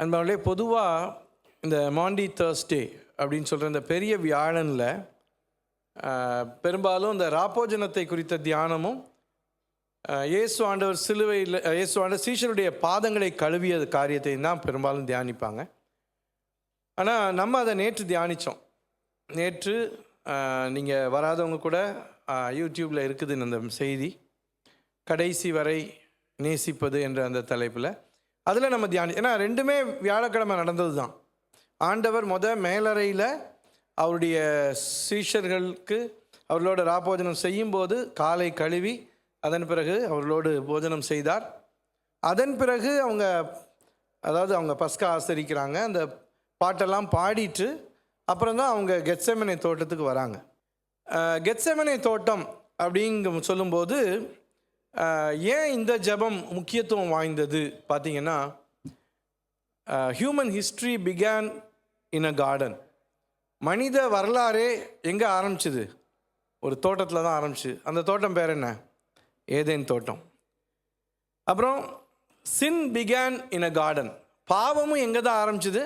அன்பர்களே, பொதுவாக இந்த மாண்டி தேர்ஸ்டே அப்படின்னு சொல்கிற இந்த பெரிய வியாழனில் பெரும்பாலும் இந்த ராப்போஜனத்தை குறித்த தியானமும் இயேசு ஆண்டவர் சிலுவையில் இயேசு ஆண்டவர் சீஷருடைய பாதங்களை கழுவிய காரியத்தை தான் பெரும்பாலும் தியானிப்பாங்க. ஆனால் நம்ம அதை நேற்று தியானித்தோம். நேற்று நீங்கள் வராதவங்க கூட யூடியூப்பில் இருக்குது இந்த செய்தி, கடைசி வரை நேசிப்பது என்ற அந்த தலைப்பில். அதில் நம்ம ஏன்னா ரெண்டுமே வியாழக்கிழமை நடந்தது தான். ஆண்டவர் மேலறையில் அவருடைய சீஷர்களுக்கு அவர்களோட ராப்போஜனம் செய்யும்போது காலை கழுவி அதன் பிறகு அவர்களோடு போஜனம் செய்தார். அதன் பிறகு அவங்க பஸ்கா ஆசரிக்கிறாங்க. அந்த பாட்டெல்லாம் பாடிட்டு அப்புறம்தான் அவங்க கெத்செமனே தோட்டத்துக்கு வராங்க. கெத்செமனே தோட்டம் அப்படிங்க சொல்லும்போது ஏன் இந்த ஜெபம் முக்கியத்துவம் வாய்ந்தது பார்த்தீங்கன்னா, ஹியூமன் ஹிஸ்ட்ரி பிகான் இன் அ கார்டன். மனித வரலாறே எங்கே ஆரம்பிச்சுது? ஒரு தோட்டத்தில் தான் ஆரம்பிச்சு. அந்த தோட்டம் பேர் என்ன? ஏதேன் தோட்டம். அப்புறம் சின் பிகான் இன் அ கார்டன். பாவமும் எங்கே தான் ஆரம்பிச்சுது?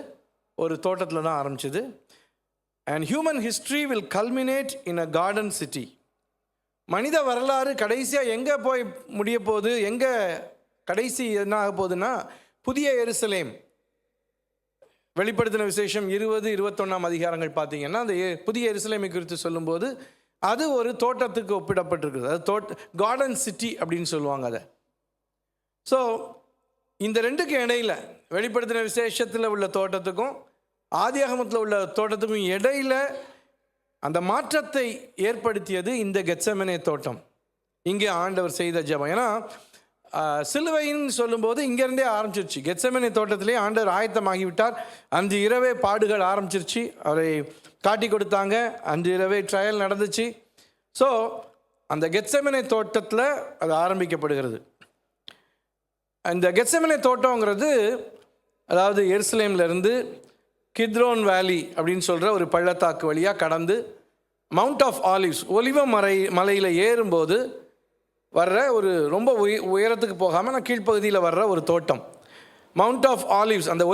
ஒரு தோட்டத்தில் தான் ஆரம்பிச்சுது. And human history will culminate in a garden city. மனித வரலாறு கடைசியாக எங்கே போய் முடிய போகுது? எங்கே கடைசி என்ன ஆக போகுதுன்னா, புதிய எருசலேம். வெளிப்படுத்தின விசேஷம் 20-21 அதிகாரங்கள் பார்த்தீங்கன்னா, அந்த புதிய எருசலேமை குறித்து சொல்லும்போது அது ஒரு தோட்டத்துக்கு ஒப்பிடப்பட்டிருக்குது. அது கார்டன் சிட்டி அப்படின்னு சொல்லுவாங்க அதை. ஸோ இந்த ரெண்டுக்கும் இடையில், வெளிப்படுத்தின விசேஷத்தில் உள்ள தோட்டத்துக்கும் ஆதியாகமத்தில் உள்ள தோட்டத்துக்கும் இடையில் அந்த மாற்றத்தை ஏற்படுத்தியது இந்த கெத்செமனே தோட்டம். இங்கே ஆண்டவர் செய்த ஜெபம். ஏன்னா சிலுவைன்னு சொல்லும்போது இங்கேருந்தே ஆரம்பிச்சிருச்சு. கெத்செமனே தோட்டத்திலே ஆண்டவர் ஆயத்தமாகிவிட்டார். அன்று இரவே பாடுகள் ஆரம்பிச்சிருச்சு. அவரை காட்டி கொடுத்தாங்க. அன்று இரவே ட்ரையல் நடந்துச்சு. ஸோ அந்த கெத்செமனே தோட்டத்தில் அது ஆரம்பிக்கப்படுகிறது. இந்த கெத்செமனே தோட்டங்கிறது அதாவது எருசலேம்லேருந்து கித்ரோன் வேலி அப்படின்னு சொல்கிற ஒரு பள்ளத்தாக்கு வழியாக கடந்து மவுண்ட் ஆஃப் ஆலிவ்ஸ், ஒலிவ மலையில் ஏறும்போது வர்ற ஒரு ரொம்ப உயரத்துக்கு போகாமல் நான் கீழ்ப்பகுதியில் வர்ற ஒரு தோட்டம். மவுண்ட் ஆஃப் ஆலிவ்ஸ், அந்த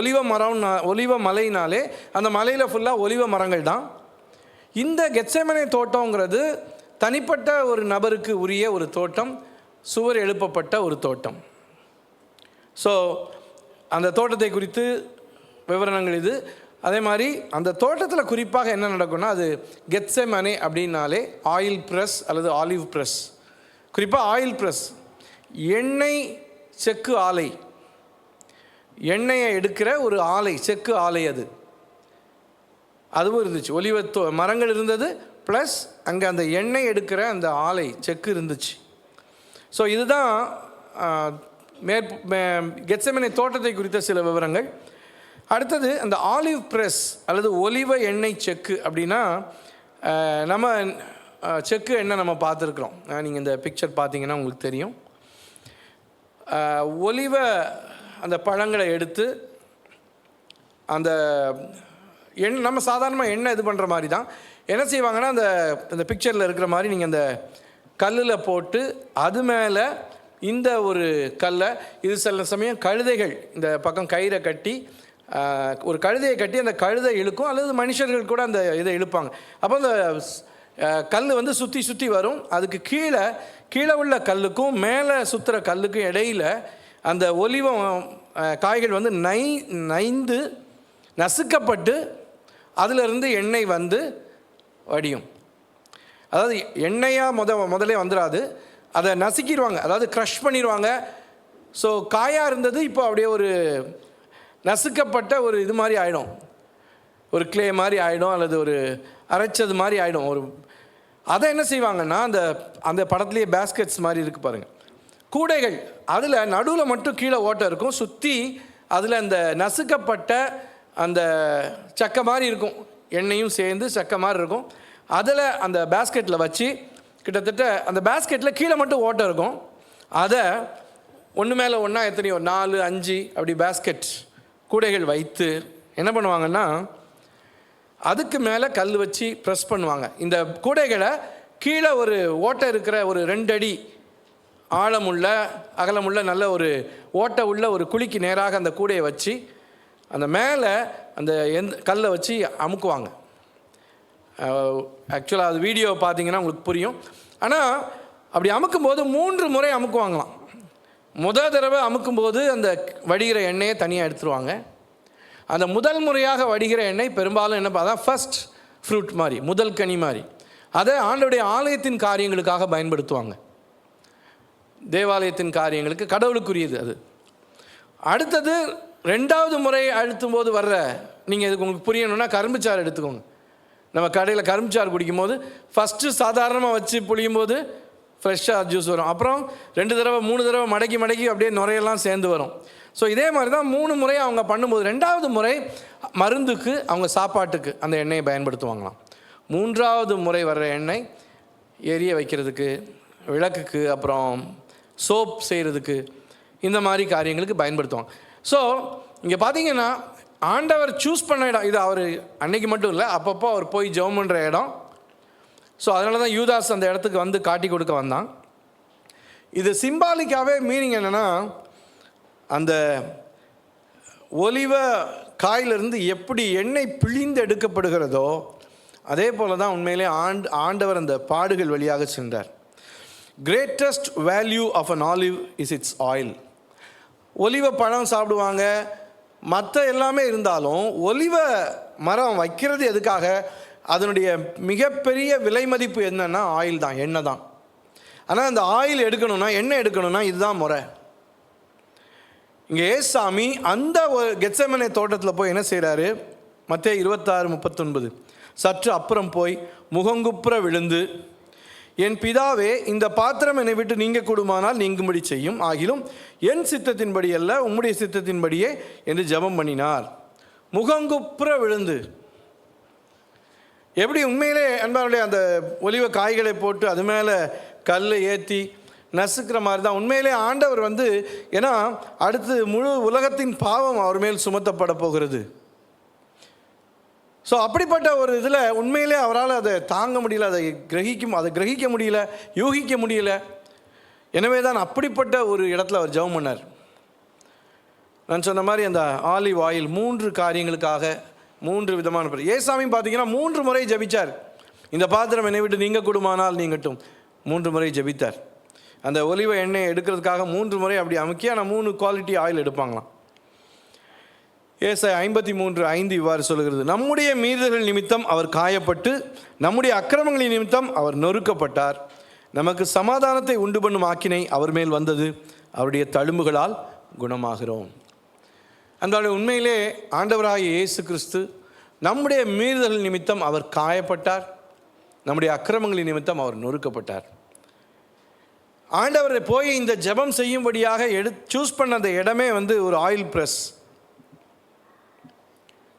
ஒலிவ மலைனாலே அந்த மலையில் ஃபுல்லாக ஒலிவ மரங்கள் தான். இந்த கெத்செமனே தோட்டங்கிறது தனிப்பட்ட ஒரு நபருக்கு உரிய ஒரு தோட்டம், சுவர் எழுப்பப்பட்ட ஒரு தோட்டம். ஸோ அந்த தோட்டத்தை குறித்து விவரணங்கள் இது. அதே மாதிரி அந்த தோட்டத்தில் குறிப்பாக என்ன நடக்கும்னா, அது கெத்செமனே அப்படின்னாலே ஆயில் ப்ரெஸ் அல்லது ஆலிவ் ப்ரெஸ். குறிப்பாக ஆயில் ப்ரெஸ், எண்ணெய் செக்கு ஆலை, எண்ணெயை எடுக்கிற ஒரு ஆலை, செக்கு ஆலை. அதுவும் இருந்துச்சு. ஒலிவ மரங்கள் இருந்தது, ப்ளஸ் அங்கே அந்த எண்ணெய் எடுக்கிற அந்த ஆலை, செக்கு இருந்துச்சு. ஸோ இதுதான் கெத்செமனே தோட்டத்தை குறித்த சில விவரங்கள். அடுத்தது அந்த ஆலிவ் ப்ரெஸ் அல்லது ஒலிவ எண்ணெய் செக்கு அப்படின்னா, நம்ம செக்கு எண்ணெய் நம்ம பார்த்துருக்குறோம். நீங்கள் இந்த பிக்சர் பார்த்தீங்கன்னா உங்களுக்கு தெரியும். ஒலிவ அந்த பழங்களை எடுத்து அந்த எண்ணெய், நம்ம சாதாரணமாக எண்ணெய் இது பண்ணுற மாதிரி தான் என்ன செய்வாங்கன்னா, அந்த பிக்சரில் இருக்கிற மாதிரி நீங்கள் அந்த கல்லில் போட்டு அது மேலே இந்த ஒரு கல்லை, இது சில சமயம் கழுதைகள் இந்த பக்கம் கயிறை கட்டி, ஒரு கழுதையை கட்டி அந்த கழுதை இழுக்கும், அல்லது மனுஷர்கள் கூட அந்த இதை இழுப்பாங்க. அப்போ அந்த கல் சுற்றி சுற்றி வரும். அதுக்கு கீழே உள்ள கல்லுக்கும் மேலே சுற்றுற கல்லுக்கும் இடையில் அந்த ஒலிவம் காய்கள் நைந்து நசுக்கப்பட்டு அதிலிருந்து எண்ணெய் வடியும். அதாவது எண்ணெயாக முதலே வந்துடாது, அதை நசுக்கிடுவாங்க, அதாவது க்ரஷ் பண்ணிடுவாங்க. ஸோ காயாக இருந்தது இப்போ அப்படியே ஒரு நசுக்கப்பட்ட ஒரு இது மாதிரி ஆகிடும், ஒரு கிளே மாதிரி ஆகிடும், அல்லது ஒரு அரைச்சது மாதிரி ஆகிடும். அதை என்ன செய்வாங்கன்னா, அந்த படத்துலேயே பேஸ்கெட்ஸ் மாதிரி இருக்குது பாருங்கள், கூடைகள், அதில் நடுவில் மட்டும் கீழே ஓட்டை இருக்கும், சுற்றி அதில் அந்த நசுக்கப்பட்ட அந்த சக்கை மாதிரி இருக்கும், எண்ணெயும் சேர்ந்து சக்கை மாதிரி இருக்கும். அதில் அந்த பேஸ்கெட்டில் வச்சு, கிட்டத்தட்ட அந்த பேஸ்கெட்டில் கீழே மட்டும் ஓட்டை இருக்கும். அதை ஒன்று மேலே ஒன்றா எத்தனையோ 4-5 அப்படி பேஸ்கெட் கூடைகள் வைத்து என்ன பண்ணுவாங்கன்னா, அதுக்கு மேலே கல் வச்சு ப்ரெஸ் பண்ணுவாங்க. இந்த கூடைகளை கீழே ஒரு ஓட்டை இருக்கிற ஒரு 2 அடி ஆழமுள்ள அகலமுள்ள நல்ல ஒரு ஓட்டை உள்ள ஒரு குழிக்கு நேராக அந்த கூடையை வச்சு அந்த மேலே அந்த கல்லை வச்சு அமுக்குவாங்க. ஆக்சுவலாக அது வீடியோ பார்த்தீங்கன்னா உங்களுக்கு புரியும். ஆனால் அப்படி அமுக்கும்போது 3 முறை அமுக்குவாங்களாம். முதல் தடவை அமுக்கும்போது அந்த வடிகிற எண்ணெயை தனியாக எடுத்துருவாங்க. அந்த முதல் முறையாக வடிகிற எண்ணெய் பெரும்பாலும் என்ன பார்த்தா ஃபர்ஸ்ட் ஃப்ரூட் மாதிரி, முதல் கனி மாதிரி, அதை ஆண்டவருடைய ஆலயத்தின் காரியங்களுக்காக பயன்படுத்துவாங்க. தேவாலயத்தின் காரியங்களுக்கு, கடவுளுக்குரியது அது. அடுத்தது 2வது முறை அழுத்தும் போது வர்ற, நீங்கள் இதுக்கு உங்களுக்கு புரியணும்னா கரும்புச்சாறு எடுத்துக்கோங்க. நம்ம கடையில் கரும்புச்சாறு குடிக்கும்போது ஃபஸ்ட்டு சாதாரணமாக வச்சு புளியும் போது ஃப்ரெஷ்ஷாக ஜூஸ் வரும். அப்புறம் 2 தடவை 3 தடவை மடக்கி அப்படியே நுரையெல்லாம் சேர்ந்து வரும். ஸோ இதே மாதிரி தான் 3 முறை அவங்க பண்ணும்போது 2வது முறை மருந்துக்கு, அவங்க சாப்பாட்டுக்கு அந்த எண்ணெயை பயன்படுத்துவாங்களாம். 3வது முறை வர்ற எண்ணெய் எரிய வைக்கிறதுக்கு, விளக்குக்கு, அப்புறம் சோப் செய்கிறதுக்கு, இந்த மாதிரி காரியங்களுக்கு பயன்படுத்துவாங்க. ஸோ இங்கே பார்த்தீங்கன்னா ஆண்டவர் சூஸ் பண்ண இடம் இது. அவர் அன்னைக்கு மட்டும் இல்லை, அப்பப்போ அவர் போய் ஜெபம் பண்ணுற இடம். ஸோ அதனால தான் யூதாஸ் அந்த இடத்துக்கு வந்து காட்டி கொடுக்க வந்தான். இது சிம்பாலிக்காகவே மீனிங் என்னென்னா, அந்த ஒலிவ காயிலிருந்து எப்படி எண்ணெய் பிழிந்து எடுக்கப்படுகிறதோ அதே போல் தான் உண்மையிலே ஆண்டவர் அந்த பாடுகள் வழியாக சென்றார். Greatest value of an olive is its oil. ஒலிவ பழம் சாப்பிடுவாங்க, மற்ற எல்லாமே இருந்தாலும் ஒலிவ மரம் வைக்கிறது எதுக்காக? அதனுடைய மிகப்பெரிய விலை மதிப்பு என்னன்னா ஆயில் தான், எண்ணெய் தான். ஆனால் அந்த ஆயில் எடுக்கணும்னா, எண்ணெய் எடுக்கணும்னா இதுதான் முறை. இங்கே ஏசாமி அந்த கெத்செமனே தோட்டத்தில் போய் என்ன செய்கிறாரு? மத்தேயு 26:39, சற்று அப்புறம் போய் முகங்குப்புற விழுந்து, என் பிதாவே, இந்த பாத்திரம் என்னை விட்டு நீங்க கூடுமானால் நீங்கும்படி செய்யும், ஆகிலும் என் சித்தத்தின்படி அல்ல உம்முடைய சித்தத்தின்படியே என்று ஜெபம் பண்ணினார். முகங்குப்புற விழுந்து. எப்படி உண்மையிலே அன்பாருடைய அந்த ஒலிவ காய்களை போட்டு அது மேலே கல்லை ஏற்றி நசுக்கிற மாதிரி தான் உண்மையிலே ஆண்டவர் வந்து, ஏன்னா அடுத்து முழு உலகத்தின் பாவம் அவர் மேல் சுமத்தப்பட போகிறது. ஸோ அப்படிப்பட்ட ஒரு இதில் உண்மையிலே அவரால் அதை தாங்க முடியல, அதை கிரகிக்க முடியல, யூகிக்க முடியல. எனவே தான் அப்படிப்பட்ட ஒரு இடத்துல அவர் ஜெபம் பண்ணார். நான் சொன்ன மாதிரி அந்த ஆலிவ் ஆயில் 3 காரியங்களுக்காக 3 விதமான பேர். ஏசாமி பார்த்தீங்கன்னா 3 முறை ஜெபிச்சார். இந்த பாத்திரம் என்னை விட்டு நீங்க கூடுமானால் நீங்கட்டும் 3 முறை ஜெபித்தார். அந்த ஒலிவ எண்ணெய் எடுக்கிறதுக்காக 3 முறை அப்படி அமுக்கி, ஆனால் 3 குவாலிட்டி ஆயில் எடுப்பாங்களாம். ஏசாயா 53:5 இவ்வாறு சொல்கிறது, நம்முடைய மீறுதல்கள் நிமித்தம் அவர் காயப்பட்டு, நம்முடைய அக்கிரமங்களின் நிமித்தம் அவர் நொறுக்கப்பட்டார். நமக்கு சமாதானத்தை உண்டு பண்ணும் ஆக்கினை அவர் மேல் வந்தது, அவருடைய தழும்புகளால் குணமாகிறோம். அந்த உண்மையிலே ஆண்டவராகிய இயேசு கிறிஸ்து நம்முடைய மீறுதல்கள் நிமித்தம் அவர் காயப்பட்டார், நம்முடைய அக்கிரமங்களின் நிமித்தம் அவர் நொறுக்கப்பட்டார். ஆண்டவரை போய் இந்த ஜெபம் செய்யும்படியாக சூஸ் பண்ண அந்த இடமே வந்து ஒரு ஆயில் ப்ரெஸ்.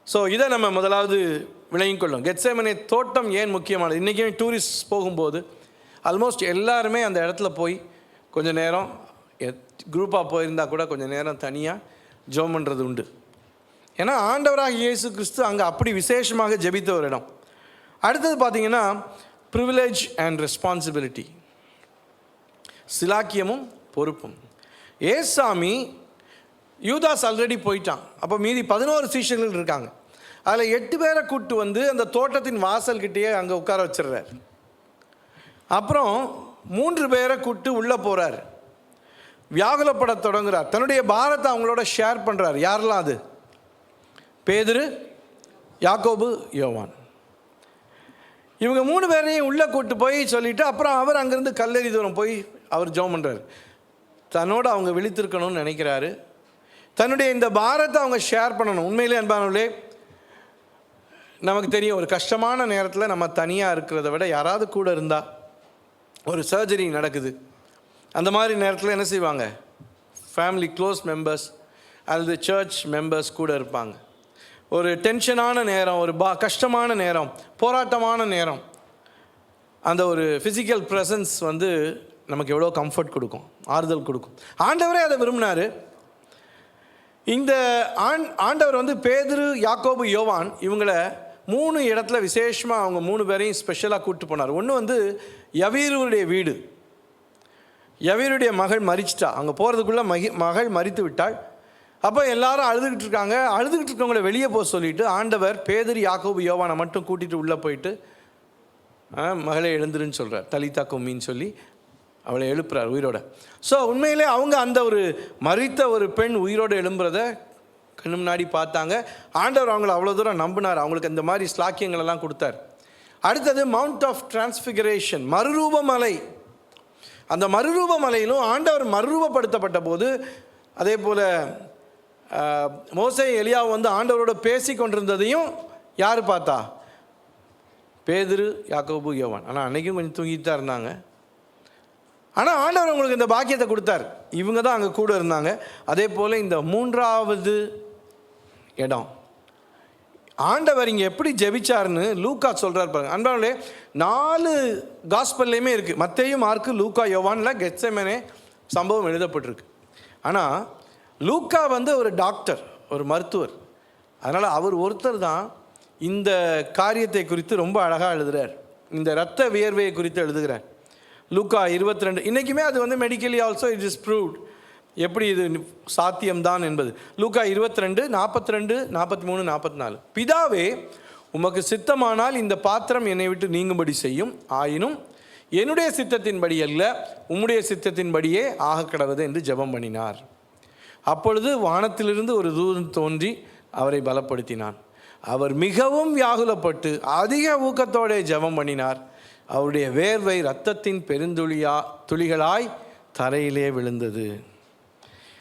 ஸோ இதை நம்ம முதலாவது விளங்கிக் கொள்ளும். கெத்செமனே தோட்டம் ஏன் முக்கியமானது? இன்றைக்கி டூரிஸ்ட் போகும்போது ஆல்மோஸ்ட் எல்லாருமே அந்த இடத்துல போய் கொஞ்சம் நேரம், குரூப்பாக போயிருந்தால் கூட கொஞ்சம் நேரம் தனியாக ஜெபம் பண்ணுறது உண்டு. ஏன்னா ஆண்டவராக இயேசு கிறிஸ்து அங்கே அப்படி விசேஷமாக ஜெபித்த ஒரு இடம். அடுத்தது பார்த்திங்கன்னா ப்ரிவிலேஜ் அண்ட் ரெஸ்பான்சிபிலிட்டி, சிலாக்கியமும் பொறுப்பும். ஏசாமி யூதாஸ் ஆல்ரெடி போயிட்டான். அப்போ மீதி 11 சீஷர்கள் இருக்காங்க. அதில் 8 பேரை கூப்பிட்டு வந்து அந்த தோட்டத்தின் வாசல்கிட்டேயே அங்கே உட்கார வச்சிடுறார். அப்புறம் 3 பேரை கூப்பிட்டு உள்ளே போகிறார். வியாகுலப்பட தொடங்குறார். தன்னுடைய பாரத்தை அவங்களோட ஷேர் பண்ணுறார். யாரெல்லாம் அது? பேதுரு, யாக்கோபு, யோவான். இவங்க 3 பேரையும் உள்ளே கூப்பிட்டு போய் சொல்லிவிட்டு அப்புறம் அவர் அங்கேருந்து கல்லெறி தூரம் போய் அவர் ஜெபம் பண்ணுறாரு. தன்னோட அவங்க விழித்திருக்கணும்னு நினைக்கிறாரு. தன்னுடைய இந்த பாரத்தை அவங்க ஷேர் பண்ணணும். உண்மையிலே அன்பானவர்களே, நமக்கு தெரியும் ஒரு கஷ்டமான நேரத்தில் நம்ம தனியாக இருக்கிறத விட யாராவது கூட இருந்தால், ஒரு சர்ஜரி நடக்குது, அந்த மாதிரி நேரத்தில் என்ன செய்வாங்க? ஃபேமிலி க்ளோஸ் மெம்பர்ஸ் அல்லது சர்ச் மெம்பர்ஸ் கூட இருப்பாங்க. ஒரு டென்ஷனான நேரம், ஒரு கஷ்டமான நேரம், போராட்டமான நேரம், அந்த ஒரு ஃபிசிக்கல் ப்ரெசன்ஸ் வந்து நமக்கு எவ்வளோ கம்ஃபர்ட் கொடுக்கும், ஆறுதல் கொடுக்கும். ஆண்டவரே அதை விரும்பினார். இந்த ஆண்டவர் வந்து பேதுரு, யாக்கோபு, யோவான் இவங்களை 3 இடத்துல விசேஷமாக அவங்க 3 பேரையும் ஸ்பெஷலாக கூப்பிட்டு போனார். ஒன்று வந்து யவீருடைய வீடு. யவீருடைய மகள் மரிச்சிட்டா. அங்கே போகிறதுக்குள்ளே மகள் மரித்து விட்டாள். அப்போ எல்லாரும் அழுதுகிட்டு இருக்காங்க. அழுதுகிட்டு இருக்கவங்கள வெளியே போக சொல்லிவிட்டு ஆண்டவர் பேதுரு, யாக்கோபு, யோவானை மட்டும் கூட்டிகிட்டு உள்ளே போயிட்டு மகளே எழுந்துருன்னு சொல்கிறார். தலிதா கும்மின்னு சொல்லி அவளை எழுப்புறார் உயிரோட. ஸோ உண்மையிலே அவங்க அந்த ஒரு மரித்த ஒரு பெண் உயிரோடு எழும்புறத கண்ணு முன்னாடி பார்த்தாங்க. ஆண்டவர் அவங்கள அவ்வளோ தூரம் நம்பினார், அவங்களுக்கு இந்த மாதிரி ஸ்லாக்கியங்களெல்லாம் கொடுத்தார். அடுத்தது மவுண்ட் ஆஃப் டிரான்ஸ்ஃபிகரேஷன், மறுரூப மலை. அந்த மறுரூப மலையிலும் ஆண்டவர் மறுரூபப்படுத்தப்பட்ட போது, அதே போல் மோசே எலியா வந்து ஆண்டவரோட பேசி கொண்டிருந்ததையும் யார் பார்த்தா? பேதுரு, யாக்கோபு, யோவான். ஆனால் அன்றைக்கும் கொஞ்சம் தூங்கிட்டு தான் இருந்தாங்க. ஆனால் ஆண்டவர் அவங்களுக்கு இந்த பாக்கியத்தை கொடுத்தார். இவங்க தான் அங்கே கூட இருந்தாங்க. அதே போல் இந்த மூன்றாவது இடம் ஆண்டவர் இங்கே எப்படி ஜெபிச்சார்னு லூக்கா சொல்கிறார் பாருங்க. அன்பானவர்களே, 4 காஸ்பல்லையுமே இருக்குது. மத்தேயு, மார்க்கு, லூக்கா, யோவானில் கெத்செமனே சம்பவம் எழுதப்பட்டிருக்கு. ஆனால் லூக்கா வந்து ஒரு டாக்டர், ஒரு மருத்துவர். அதனால் அவர் ஒருத்தர் தான் இந்த காரியத்தை குறித்து ரொம்ப அழகாக எழுதுகிறார். இந்த இரத்த வியர்வையை குறித்து எழுதுகிறார். லூக்கா 22. இன்றைக்குமே அது வந்து medically also it is proved, எப்படி இது சாத்தியம்தான் என்பது. லூக்கா 22, 42, 43, 44. பிதாவே, உமக்கு சித்தமானால் இந்த பாத்திரம் என்னை விட்டு நீங்கும்படி செய்யும். ஆயினும் என்னுடைய சித்தத்தின்படி அல்ல, உம்முடைய சித்தத்தின்படியே ஆக கடவுது என்று ஜெபம் பண்ணினார். அப்பொழுது வானத்திலிருந்து ஒரு தூதன் தோன்றி அவரை பலப்படுத்தினான். அவர் மிகவும் வியாகுலப்பட்டு அதிக ஊக்கத்தோടെ ஜெபம் பண்ணினார். அவருடைய வேர்வை இரத்தத்தின் துளிகளாய் தரையிலே விழுந்தது.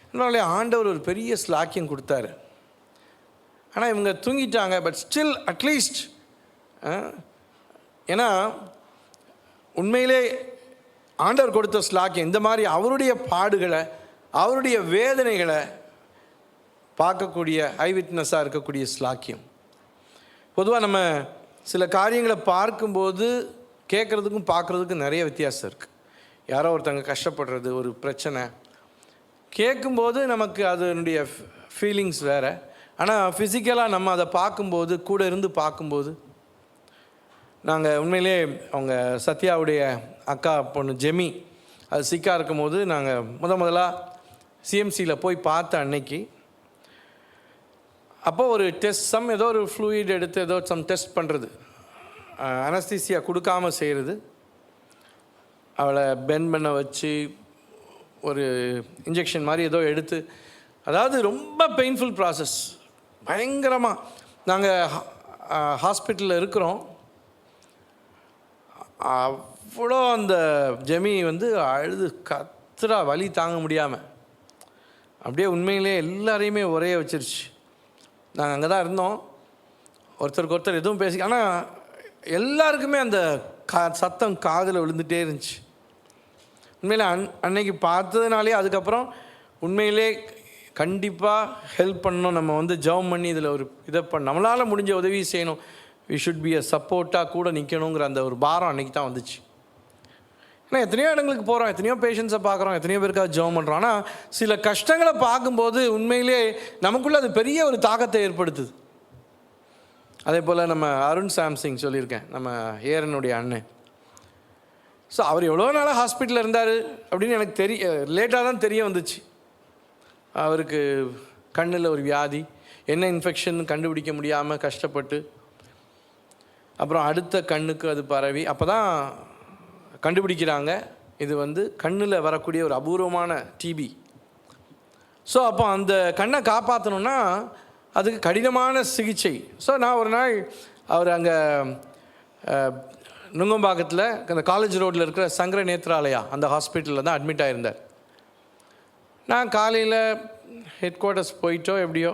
அதனால ஆண்டவர் ஒரு பெரிய ஸ்லாக்கியம் கொடுத்தாரு. ஆனால் இவங்க தூங்கிட்டாங்க. பட் ஸ்டில் அட்லீஸ்ட், ஏன்னா உண்மையிலே ஆண்டவர் கொடுத்த ஸ்லாக்கியம் இந்த மாதிரி அவருடைய பாடுகளை, அவருடைய வேதனைகளை பார்க்கக்கூடிய ஐவிட்னஸாக இருக்கக்கூடிய ஸ்லாக்கியம். பொதுவாக நம்ம சில காரியங்களை பார்க்கும்போது கேட்குறதுக்கும் பார்க்குறதுக்கும் நிறைய வித்தியாசம் இருக்குது. யாரோ ஒருத்தங்க கஷ்டப்படுறது, ஒரு பிரச்சனை கேட்கும்போது நமக்கு அதனுடைய ஃபீலிங்ஸ் வேறு. ஆனால் ஃபிசிக்கலாக நம்ம அதை பார்க்கும்போது, கூட இருந்து பார்க்கும்போது, நாங்கள் உண்மையிலே அவங்க சத்யாவுடைய அக்கா பொண்ணு ஜெமி அது சிக்காக இருக்கும்போது நாங்கள் முதலாக சிஎம்சியில் போய் பார்த்த அன்னைக்கு, அப்போ ஒரு டெஸ்ட் ஏதோ ஒரு ஃப்ளூயிட் எடுத்து ஏதோ டெஸ்ட் பண்ணுறது, அனஸ்தீசியா கொடுக்காமல் செய்கிறது, அவளை பெண்ட் பண்ண வச்சு ஒரு இன்ஜெக்ஷன் மாதிரி ஏதோ எடுத்து, அதாவது ரொம்ப பெயின்ஃபுல் ப்ராசஸ், பயங்கரமாக. நாங்கள் ஹாஸ்பிட்டலில் இருக்கிறோம். அவ்வளோ அந்த ஜெமி வந்து அழுது கத்துறா, வலி தாங்க முடியாமல். அப்படியே உண்மையிலே எல்லாரையுமே ஒரே வச்சிருச்சு. நாங்கள் அங்கே தான் இருந்தோம். ஒருத்தருக்கு ஒருத்தர் எதுவும் பேசி, ஆனால் எல்லாருக்குமே அந்த சத்தம் காதில் விழுந்துகிட்டே இருந்துச்சு. உண்மையிலே அன்னைக்கு பார்த்ததுனாலே அதுக்கப்புறம் உண்மையிலே கண்டிப்பாக ஹெல்ப் பண்ணணும். நம்ம வந்து ஜெபம் பண்ணி இதில் ஒரு இதை நம்மளால் முடிஞ்ச உதவி செய்யணும். வி ஷுட் பி அ சப்போர்ட்டாக கூட நிற்கணுங்கிற அந்த ஒரு பாரம் அன்றைக்கி தான் வந்துச்சு. ஏன்னா எத்தனையோ இடங்களுக்கு போகிறோம், எத்தனையோ பேஷண்ட்ஸை பார்க்குறோம், எத்தனையோ பேருக்காக ஜெபம் பண்ணுறோம். ஆனால் சில கஷ்டங்களை பார்க்கும்போது உண்மையிலே நமக்குள்ளே அது பெரிய ஒரு தாக்கத்தை ஏற்படுத்துது. அதே போல் நம்ம அருண் சாம்சிங் சொல்லியிருக்கேன், நம்ம ஏரனுடைய அண்ணன். ஸோ அவர் எவ்வளோ நாளாக ஹாஸ்பிட்டலில் இருந்தார் அப்படின்னு எனக்கு லேட்டாக தான் தெரிய வந்துச்சு. அவருக்கு கண்ணில் ஒரு வியாதி, என்ன இன்ஃபெக்ஷன் கண்டுபிடிக்க முடியாமல் கஷ்டப்பட்டு, அப்புறம் அடுத்த கண்ணுக்கு அது பரவி, அப்போ தான் கண்டுபிடிக்கிறாங்க இது வந்து கண்ணில் வரக்கூடிய ஒரு அபூர்வமான டிபி. ஸோ அப்போ அந்த கண்ணை காப்பாற்றணுன்னா அதுக்கு கடினமான சிகிச்சை. ஸோ நான் ஒரு நாள் அவர் அங்கே நுங்கம்பாக்கத்தில் அந்த காலேஜ் ரோட்டில் இருக்கிற சங்கர நேத்ராலயா அந்த ஹாஸ்பிட்டலில் தான் அட்மிட் ஆகியிருந்தார். நான் காலையில் ஹெட் குவார்ட்டர்ஸ் போயிட்டோ எப்படியோ,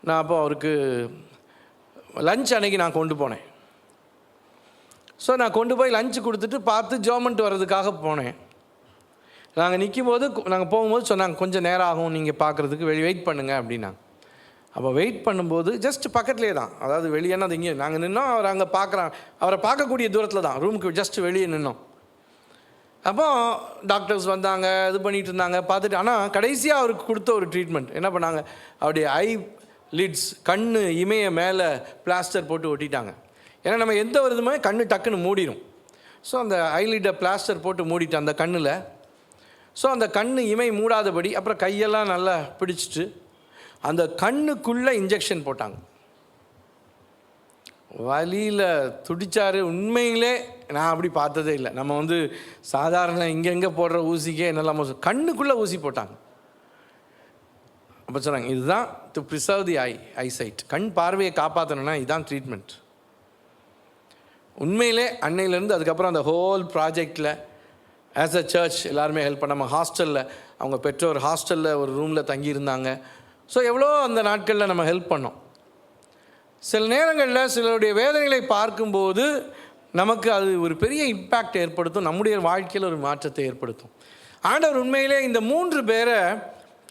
நான் அப்போ அவருக்கு லஞ்ச் அன்னைக்கு நான் கொண்டு போனேன். ஸோ நான் கொண்டு போய் லஞ்சு கொடுத்துட்டு பார்த்து ஜோமெண்ட் வர்றதுக்காக போனேன். நாங்கள் நிற்கும்போது, நாங்கள் போகும்போது சொன்னாங்க கொஞ்சம் நேரம் ஆகும் நீங்கள் பார்க்குறதுக்கு, வெயிட் பண்ணுங்கள் அப்படின்னாங்க. அப்போ வெயிட் பண்ணும்போது ஜஸ்ட் பக்கத்துலேயே தான், அதாவது வெளியேன்னா அது இங்கே நாங்கள் நின்னோம், அவர் அங்கே அவரை பார்க்கக்கூடிய தூரத்தில் தான், ரூமுக்கு ஜஸ்ட் வெளியே நின்னோம். அப்போ டாக்டர்ஸ் வந்தாங்க, இது பண்ணிகிட்டு இருந்தாங்க, பார்த்துட்டு. ஆனால் கடைசியாக அவருக்கு கொடுத்த ஒரு ட்ரீட்மெண்ட் என்ன பண்ணாங்க, அவருடைய ஐ லிட்ஸ், கண்ணு இமைய மேலே பிளாஸ்டர் போட்டு ஒட்டிட்டாங்க. ஏன்னா நம்ம எந்த ஒரு இதுமே கண்ணு டக்குன்னு மூடிடும். ஸோ அந்த ஐலிட்டை பிளாஸ்டர் போட்டு மூடிட்டு அந்த கண்ணில், ஸோ அந்த கண் இமை மூடாதபடி, அப்புறம் கையெல்லாம் நல்லா பிடிச்சிட்டு அந்த கண்ணுக்குள்ளே இன்ஜெக்ஷன் போட்டாங்க. வலியில் துடிச்சார். உண்மையிலே நான் அப்படி பார்த்ததே இல்லை. நம்ம சாதாரண இங்கெங்கே போடுற ஊசிக்கே என்னெல்லாம் கண்ணுக்குள்ளே ஊசி போட்டாங்க. அப்போ சொன்னாங்க, இதுதான் டு ப்ரிசர்வ் தி ஐசைட், கண் பார்வையை காப்பாற்றணும்னா இதுதான் ட்ரீட்மெண்ட். உண்மையிலே அன்னையிலேருந்து அதுக்கப்புறம் அந்த ஹோல் ப்ராஜெக்டில் ஆஸ் அ சர்ச் எல்லாருமே ஹெல்ப் பண்ண. நம்ம ஹாஸ்டலில் அவங்க பெற்றோர் ஹாஸ்டலில் ஒரு ரூமில் தங்கியிருந்தாங்க. ஸோ எவ்வளோ அந்த நாட்களில் நம்ம ஹெல்ப் பண்ணோம். சில நேரங்களில் சிலருடைய வேதனைகளை பார்க்கும்போது நமக்கு அது ஒரு பெரிய இம்பேக்ட் ஏற்படுத்தும், நம்முடைய வாழ்க்கையில் ஒரு மாற்றத்தை ஏற்படுத்தும். ஆண்டவர் உண்மையிலே இந்த 3 பேரை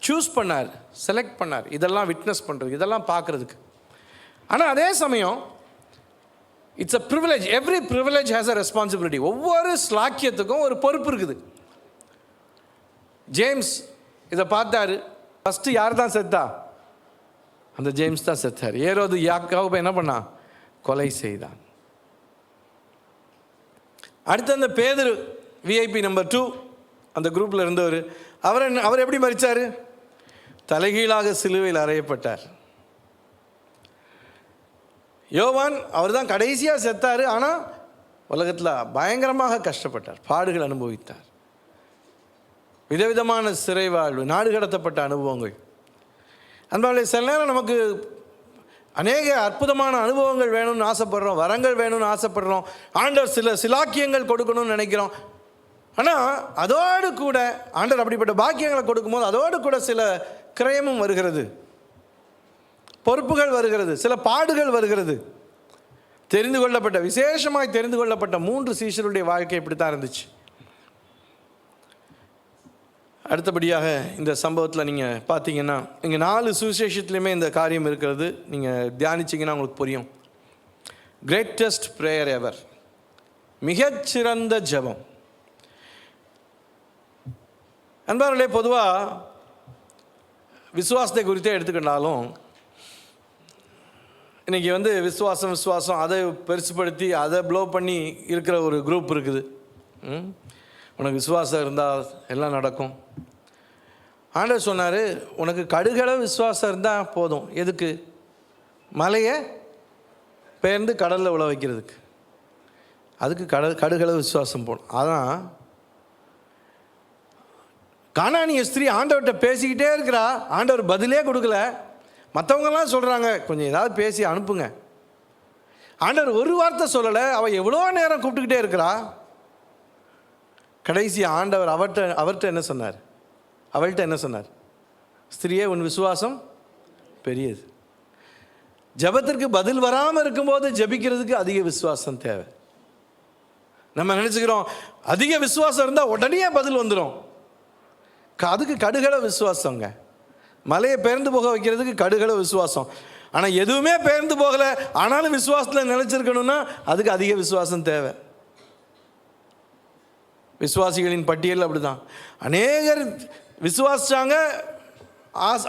சூஸ் பண்ணார், செலக்ட் பண்ணார், இதெல்லாம் விட்னஸ் பண்ணுறது, இதெல்லாம் பார்க்குறதுக்கு. ஆனால் அதே சமயம் it's a privilege. Every privilege has a responsibility. ஒவ்வொரு ஸ்லாக்கியத்துக்கும் ஒரு பொறுப்பு இருக்குது. ஜேம்ஸ் இதை பார்த்தாரு. ஃபஸ்ட்டு யார் தான் செத்தா? அந்த ஜேம்ஸ் தான் செத்தார். ஏரோது யாக்கோபை என்ன பண்ணான்? கொலை செய்தான். அடுத்து அந்த பேதுரு, விஐபி நம்பர் 2 அந்த குரூப்பில் இருந்தவர், அவர் எப்படி மரித்தார்? தலைகீழாக சிலுவையில் அறையப்பட்டார். யோவான் அவர் தான் கடைசியாக செத்தார். ஆனால் உலகத்தில் பயங்கரமாக கஷ்டப்பட்டார், பாடுகள் அனுபவித்தார், விதவிதமான சிறை வாழ்வு, நாடு கடத்தப்பட்ட அனுபவங்கள். அன்பாலே சில நேரம் நமக்கு அநேக அற்புதமான அனுபவங்கள் வேணும்னு ஆசைப்படுறோம், வரங்கள் வேணும்னு ஆசைப்படுறோம், ஆண்டவர் சில சிலாக்கியங்கள் கொடுக்கணும்னு நினைக்கிறோம். ஆனால் அதோடு கூட ஆண்டவர் அப்படிப்பட்ட பாக்கியங்களை கொடுக்கும்போது அதோடு கூட சில கிரயமும் வருகிறது, பொறுப்புகள் வருகிறது, சில பாடுகள் வருகிறது. விசேஷமாய் தெரிந்து கொள்ளப்பட்ட 3 சீஷருடைய வாழ்க்கை இப்படித்தான் இருந்துச்சு. அடுத்தபடியாக இந்த சம்பவத்தில் நீங்கள் பார்த்தீங்கன்னா, இங்கே 4 சுவிசேஷத்துலேயுமே இந்த காரியம் இருக்கிறது. நீங்கள் தியானிச்சிங்கன்னா உங்களுக்கு புரியும். கிரேட்டஸ்ட் ப்ரேயர் எவர், மிகச்சிறந்த ஜெபம். அன்பார்களே, பொதுவாக விசுவாசத்தை குறித்தே எடுத்துக்கிட்டாலும் இன்றைக்கி விசுவாசம் அதை பெருசுப்படுத்தி அதை ப்ளோ பண்ணி இருக்கிற ஒரு குரூப் இருக்குது. உனக்கு விசுவாசம் இருந்தால் எல்லாம் நடக்கும். ஆண்டவர் சொன்னார், உனக்கு கடுகளவு விசுவாசம் இருந்தால் போதும். எதுக்கு? மலையை பெயர்ந்து கடலில் உழ வைக்கிறதுக்கு. அதுக்கு கடுகளவு விசுவாசம் போடும். அதான் கானானிய ஸ்திரீ ஆண்டவர்கிட்ட பேசிக்கிட்டே இருக்கிறா, ஆண்டவர் பதிலே கொடுக்கல. மற்றவங்கெல்லாம் சொல்கிறாங்க, கொஞ்சம் ஏதாவது பேசி அனுப்புங்க. ஆண்டவர் ஒரு வார்த்தை சொல்லலை. அவள் எவ்வளோ நேரம் கூப்பிட்டுக்கிட்டே இருக்கிறா. கடைசி ஆண்டவர் அவர்கிட்ட என்ன சொன்னார்? அவள்கிட்ட என்ன சொன்னார்? ஸ்திரியே, உன் விசுவாசம் பெரியது. ஜெபத்திற்கு பதில் வராமல் இருக்கும்போது ஜெபிக்கிறதுக்கு அதிக விசுவாசம் தேவை. நம்ம நினச்சிக்கிறோம் அதிக விசுவாசம் இருந்தால் உடனே பதில் வந்துடும். அதுக்கு கடுகள விசுவாசங்க. மலையை பெயர்ந்து போக வைக்கிறதுக்கு கடுகள விசுவாசம். ஆனால் எதுவுமே பெயர்ந்து போகலை, ஆனாலும் விசுவாசத்தில் நினைச்சிருக்கணும்னா அதுக்கு அதிக விசுவாசம் தேவை. விசுவாசிகளின் பட்டியல் அப்படிதான். அநேகர் விசுவாசிச்சாங்க,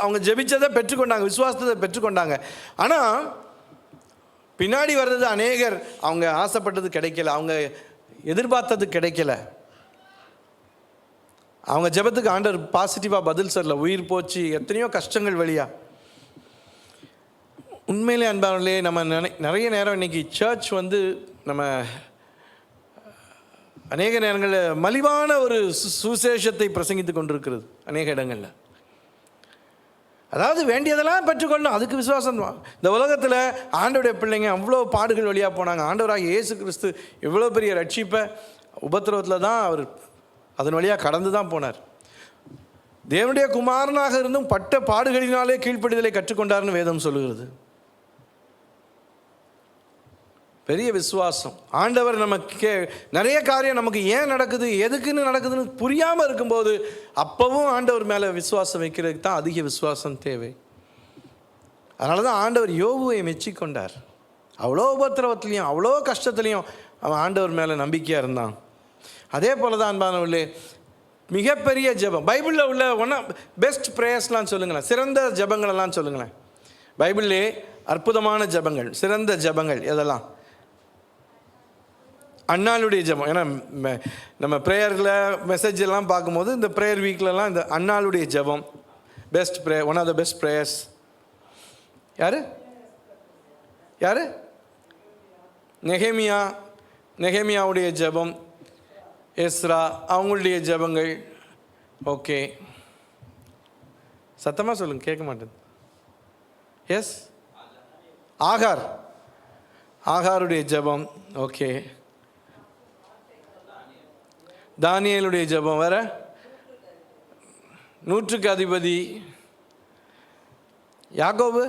அவங்க ஜெபிச்சதை பெற்றுக்கொண்டாங்க, விசுவாசத்தை பெற்றுக்கொண்டாங்க. ஆனால் பின்னாடி வர்றது அநேகர் அவங்க ஆசைப்பட்டது கிடைக்கல, அவங்க எதிர்பார்த்தது கிடைக்கல. அவங்க ஜெபத்துக்கு ஆண்டவர் பாசிட்டிவாக பதில் சொல்லல, உயிர் போச்சு, எத்தனையோ கஷ்டங்கள் வழியா. உண்மையிலே அன்பானே, நம்ம நிறைய நேரம் இன்னைக்கு சர்ச் நம்ம அநேக நேரங்களில் மலிவான ஒரு சுசேஷத்தை பிரசங்கித்து கொண்டிருக்கிறது. அநேக இடங்களில் அதாவது வேண்டியதெல்லாம் பெற்றுக்கொள்ளணும், அதுக்கு விசுவாசம். இந்த உலகத்தில் ஆண்டவருடைய பிள்ளைங்க அவ்வளோ பாடுகள் வழியாக போனாங்க. ஆண்டவராக இயேசு கிறிஸ்து எவ்வளோ பெரிய ரட்சிப்பை உபத்திரவத்தில் தான் அவர் அதன் வழியாக கடந்து தான் போனார். தேவனுடைய குமாரனாக இருந்தும் பட்ட பாடுகளினாலே கீழ்ப்படிதலை கற்றுக்கொண்டார்னு வேதம் சொல்லுகிறது. பெரிய விசுவாசம். ஆண்டவர் நமக்கு நிறைய காரியம் நமக்கு ஏன் நடக்குது, எதுக்குன்னு நடக்குதுன்னு புரியாமல் இருக்கும்போது அப்பவும் ஆண்டவர் மேலே விசுவாசம் வைக்கிறதுக்கு தான் அதிக விசுவாசம் தேவை. அதனால தான் ஆண்டவர் யோபுவை மெச்சிக்கொண்டார். அவ்வளோ உபத்திரவத்துலேயும் அவ்வளோ கஷ்டத்துலேயும் அவன் ஆண்டவர் மேலே நம்பிக்கையாக இருந்தான். அதே போல தான் அன்பானவர்களே, மிகப்பெரிய ஜெபம் பைபிளில் உள்ள பெஸ்ட் ப்ரேயர்ஸ்லாம் சொல்லுங்களேன், சிறந்த ஜெபங்களெல்லாம் சொல்லுங்களேன். பைபிள்லே அற்புதமான ஜெபங்கள், சிறந்த ஜெபங்கள் எதெல்லாம்? அன்னாளுடைய ஜெபம். ஏன்னா நம்ம ப்ரேயரில் மெசேஜ் எல்லாம் பார்க்கும்போது இந்த ப்ரேயர் வீக்லலாம் இந்த அன்னாளுடைய ஜெபம் best prayer, one of the best prayers. யார்? நெகேமியாவுடைய ஜெபம், எஸ்ரா அவங்களுடைய ஜெபங்கள். ஓகே, சத்தமாக சொல்லுங்க, கேட்க மாட்டேன். எஸ், ஆகாருடைய ஜெபம். ஓகே, தானியேலுடைய ஜெபம். வேற? 100க்கு அதிபதி யாக்கோபு.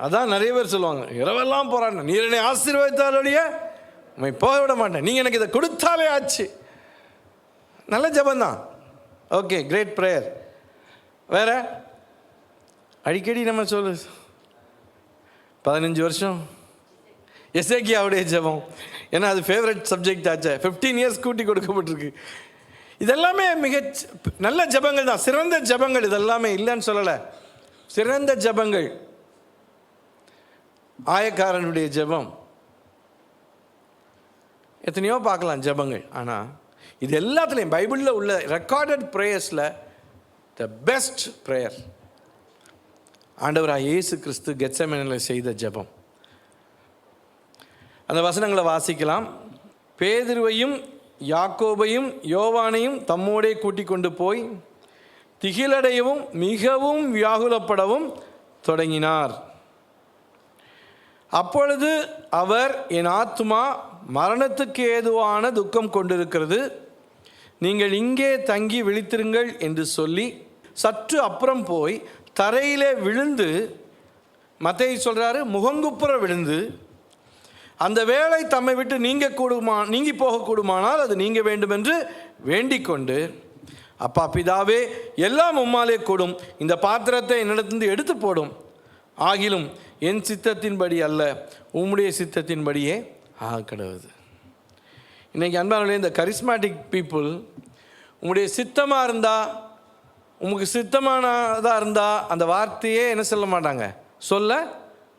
அதான் நிறைய பேர் சொல்லுவாங்க, இரவெல்லாம் போராடின, நீர் என்னை ஆசீர்வதித்தாலுடைய உண்மை போக விட மாட்டேன், நீங்கள் எனக்கு இதை கொடுத்தாலே ஆச்சு. நல்ல ஜெபந்தான். Okay, great prayer. வேற? அடிக்கடி நம்ம 15 வருஷம் எசேக்கியாவுடைய ஜெபம். ஏன்னா அது ஃபேவரட் சப்ஜெக்ட் ஆச்சு. 15 இயர்ஸ் கூட்டி கொடுக்கப்பட்டிருக்கு. இதெல்லாமே மிக நல்ல ஜெபங்கள் தான், சிறந்த ஜெபங்கள். இதெல்லாமே இல்லைன்னு சொல்லலை, சிறந்த ஜெபங்கள். ஆயக்காரனுடைய ஜெபம், எத்தனையோ பார்க்கலாம் ஜெபங்கள். ஆனால் இது எல்லாத்துலேயும் பைபிளில் உள்ள ரெக்கார்டட் ப்ரேயர்ஸில் த பெஸ்ட் ப்ரேயர் ஆண்டவராக இயேசு கிறிஸ்து கெத்செமனேயில் செய்த ஜெபம். அந்த வசனங்களை வாசிக்கலாம். பேதுருவையும் யாக்கோபையும் யோவானையும் தம்மோடே கூட்டிக் கொண்டு போய் திகிலடையவும் மிகவும் வியாகுலப்படவும் தொடங்கினார். அப்பொழுது அவர், என் ஆத்துமா மரணத்துக்கு ஏதுவான துக்கம் கொண்டிருக்கிறது, நீங்கள் இங்கே தங்கி விழித்திருங்கள் என்று சொல்லி சற்று அப்புறம் போய் தரையிலே விழுந்து, மத்தேயு சொல்கிறாரு முகங்குப்புற விழுந்து, அந்த வேளை தம்மை விட்டு நீங்கி போகக்கூடுமானால் அது நீங்க வேண்டும் என்று வேண்டிக் கொண்டு, அப்பா பிதாவே, எல்லாம் உம்மாலே கூடும், இந்த பாத்திரத்தை என்னிடத்திலிருந்து எடுத்து போடும், ஆகிலும் என் சித்தத்தின்படி அல்ல உம்முடைய சித்தத்தின்படியே கடவுது. இன்றைக்கி அன்பானவர்களே, இந்த கரிஸ்மேட்டிக் பீப்புள் உங்களுடைய சித்தமாக இருந்தால், உங்களுக்கு சித்தமானதாக இருந்தால் அந்த வார்த்தையே என்ன சொல்ல மாட்டாங்க, சொல்ல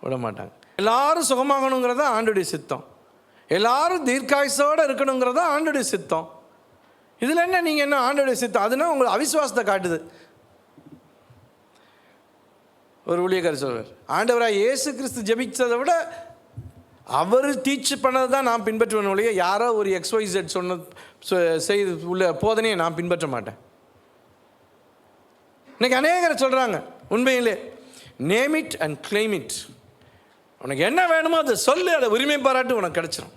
விட மாட்டாங்க. எல்லாரும் சுகமாகணுங்கிறதா ஆண்டுடைய சித்தம், எல்லாரும் தீர்க்காயுசோடு இருக்கணுங்கிறதா ஆண்டுடைய சித்தம். இதில் என்ன நீங்கள் என்ன ஆண்டுடைய சித்தம்? அதுனா உங்களுக்கு அவிசுவாசத்தை காட்டுது. ஒரு ஊழியக்காரர் சொல்வார், ஆண்டவராக இயேசு கிறிஸ்து ஜெபிச்சதை விட அவர் டீச் பண்ணது தான் நான் பின்பற்றுவேன் ஒழிய யாரோ ஒரு XYZ செய்து உள்ள போதனையை நான் பின்பற்ற மாட்டேன். இன்னைக்கு அநேகரை சொல்கிறாங்க, உண்மையிலே name it and claim it. உனக்கு என்ன வேணுமோ அதை சொல்லு, அதை உரிமை பாராட்டு உனக்கு கிடச்சிடும்.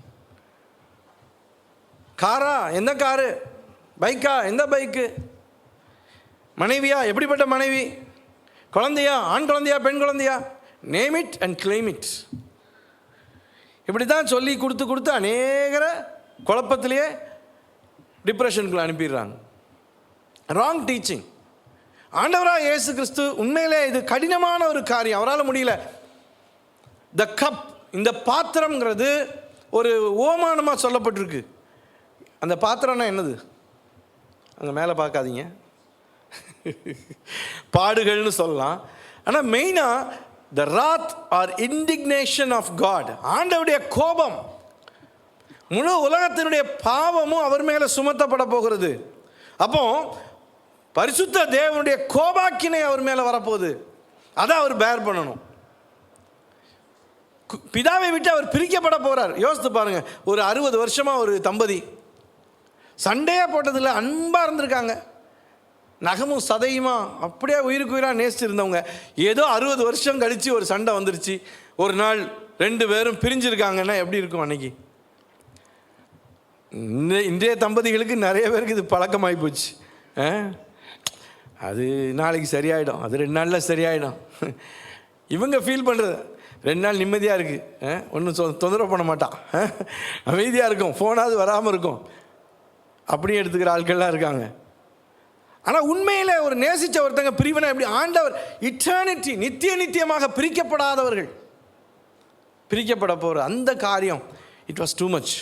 காரா, எந்த காரு? பைக்கா, எந்த பைக்கு? மனைவியா, எப்படிப்பட்ட மனைவி? குழந்தையா, ஆண் குழந்தையா, பெண் குழந்தையா? Name it and claim it. இப்படி தான் சொல்லி கொடுத்து அநேகரை குழப்பத்திலேயே டிப்ரெஷனுக்குள்ள அனுப்பிடுறாங்க. Wrong teaching. ஆண்டவராக இயேசு கிறிஸ்து உண்மையிலே இது கடினமான ஒரு காரியம், அவரால் முடியல. த கப், இந்த பாத்திரம்ங்கிறது ஒரு ஓமானமாக சொல்லப்பட்டிருக்கு. அந்த பாத்திரம்னா என்னது? அங்கே மேலே பார்க்காதீங்க, பாடுகள்னு சொல்லலாம். ஆனால் மெயினாக த ராத் ஆர் இண்டிக்னேஷன் ஆஃப் காட், ஆண்டவருடைய கோபம், முழு உலகத்தினுடைய பாவமும் அவர் மேலே சுமத்தப்பட போகிறது. அப்போ பரிசுத்த தேவனுடைய கோபாக்கினை அவர் மேலே வரப்போகுது. அதை அவர் பேர் பண்ணணும். பிதாவை விட்டு அவர் பிரிக்கப்பட போகிறார். யோசித்து பாருங்க, ஒரு 60 வருஷமாக ஒரு தம்பதி சண்டையாக போட்டதில்லை, அன்பாக இருந்திருக்காங்க, நகமும் சதையுமா அப்படியே உயிருக்கு உயிராக நேசிச்சிருந்தவங்க. ஏதோ 60 வருஷம் கழித்து ஒரு சண்டை வந்துருச்சு, ஒரு நாள் 2 பேரும் பிரிஞ்சிருக்காங்கன்னா எப்படி இருக்கும் அன்னைக்கு? இன்றைய தம்பதிகளுக்கு நிறைய பேருக்கு இது பழக்கமாகி போச்சு. அது நாளைக்கு சரியாயிடும், அது 2 நாளில் சரியாயிடும். இவங்க ஃபீல் பண்ணுறது 2 நாள் நிம்மதியாக இருக்குது, ஒன்றும் தொந்தரவு பண்ண மாட்டான், அமைதியாக இருக்கும், ஃபோனாவது வராமல் இருக்கும், அப்படியே எடுத்துக்கிற ஆட்கள்லாம் இருக்காங்க. ஆனால் உண்மையில் ஒரு நேசித்த ஒருத்தங்க பிரிவினை எப்படி? ஆண்டவர் இட்டர்னிட்டி, நித்தியமாக பிரிக்கப்படாதவர்கள் பிரிக்கப்பட போகிற அந்த காரியம், it was too much,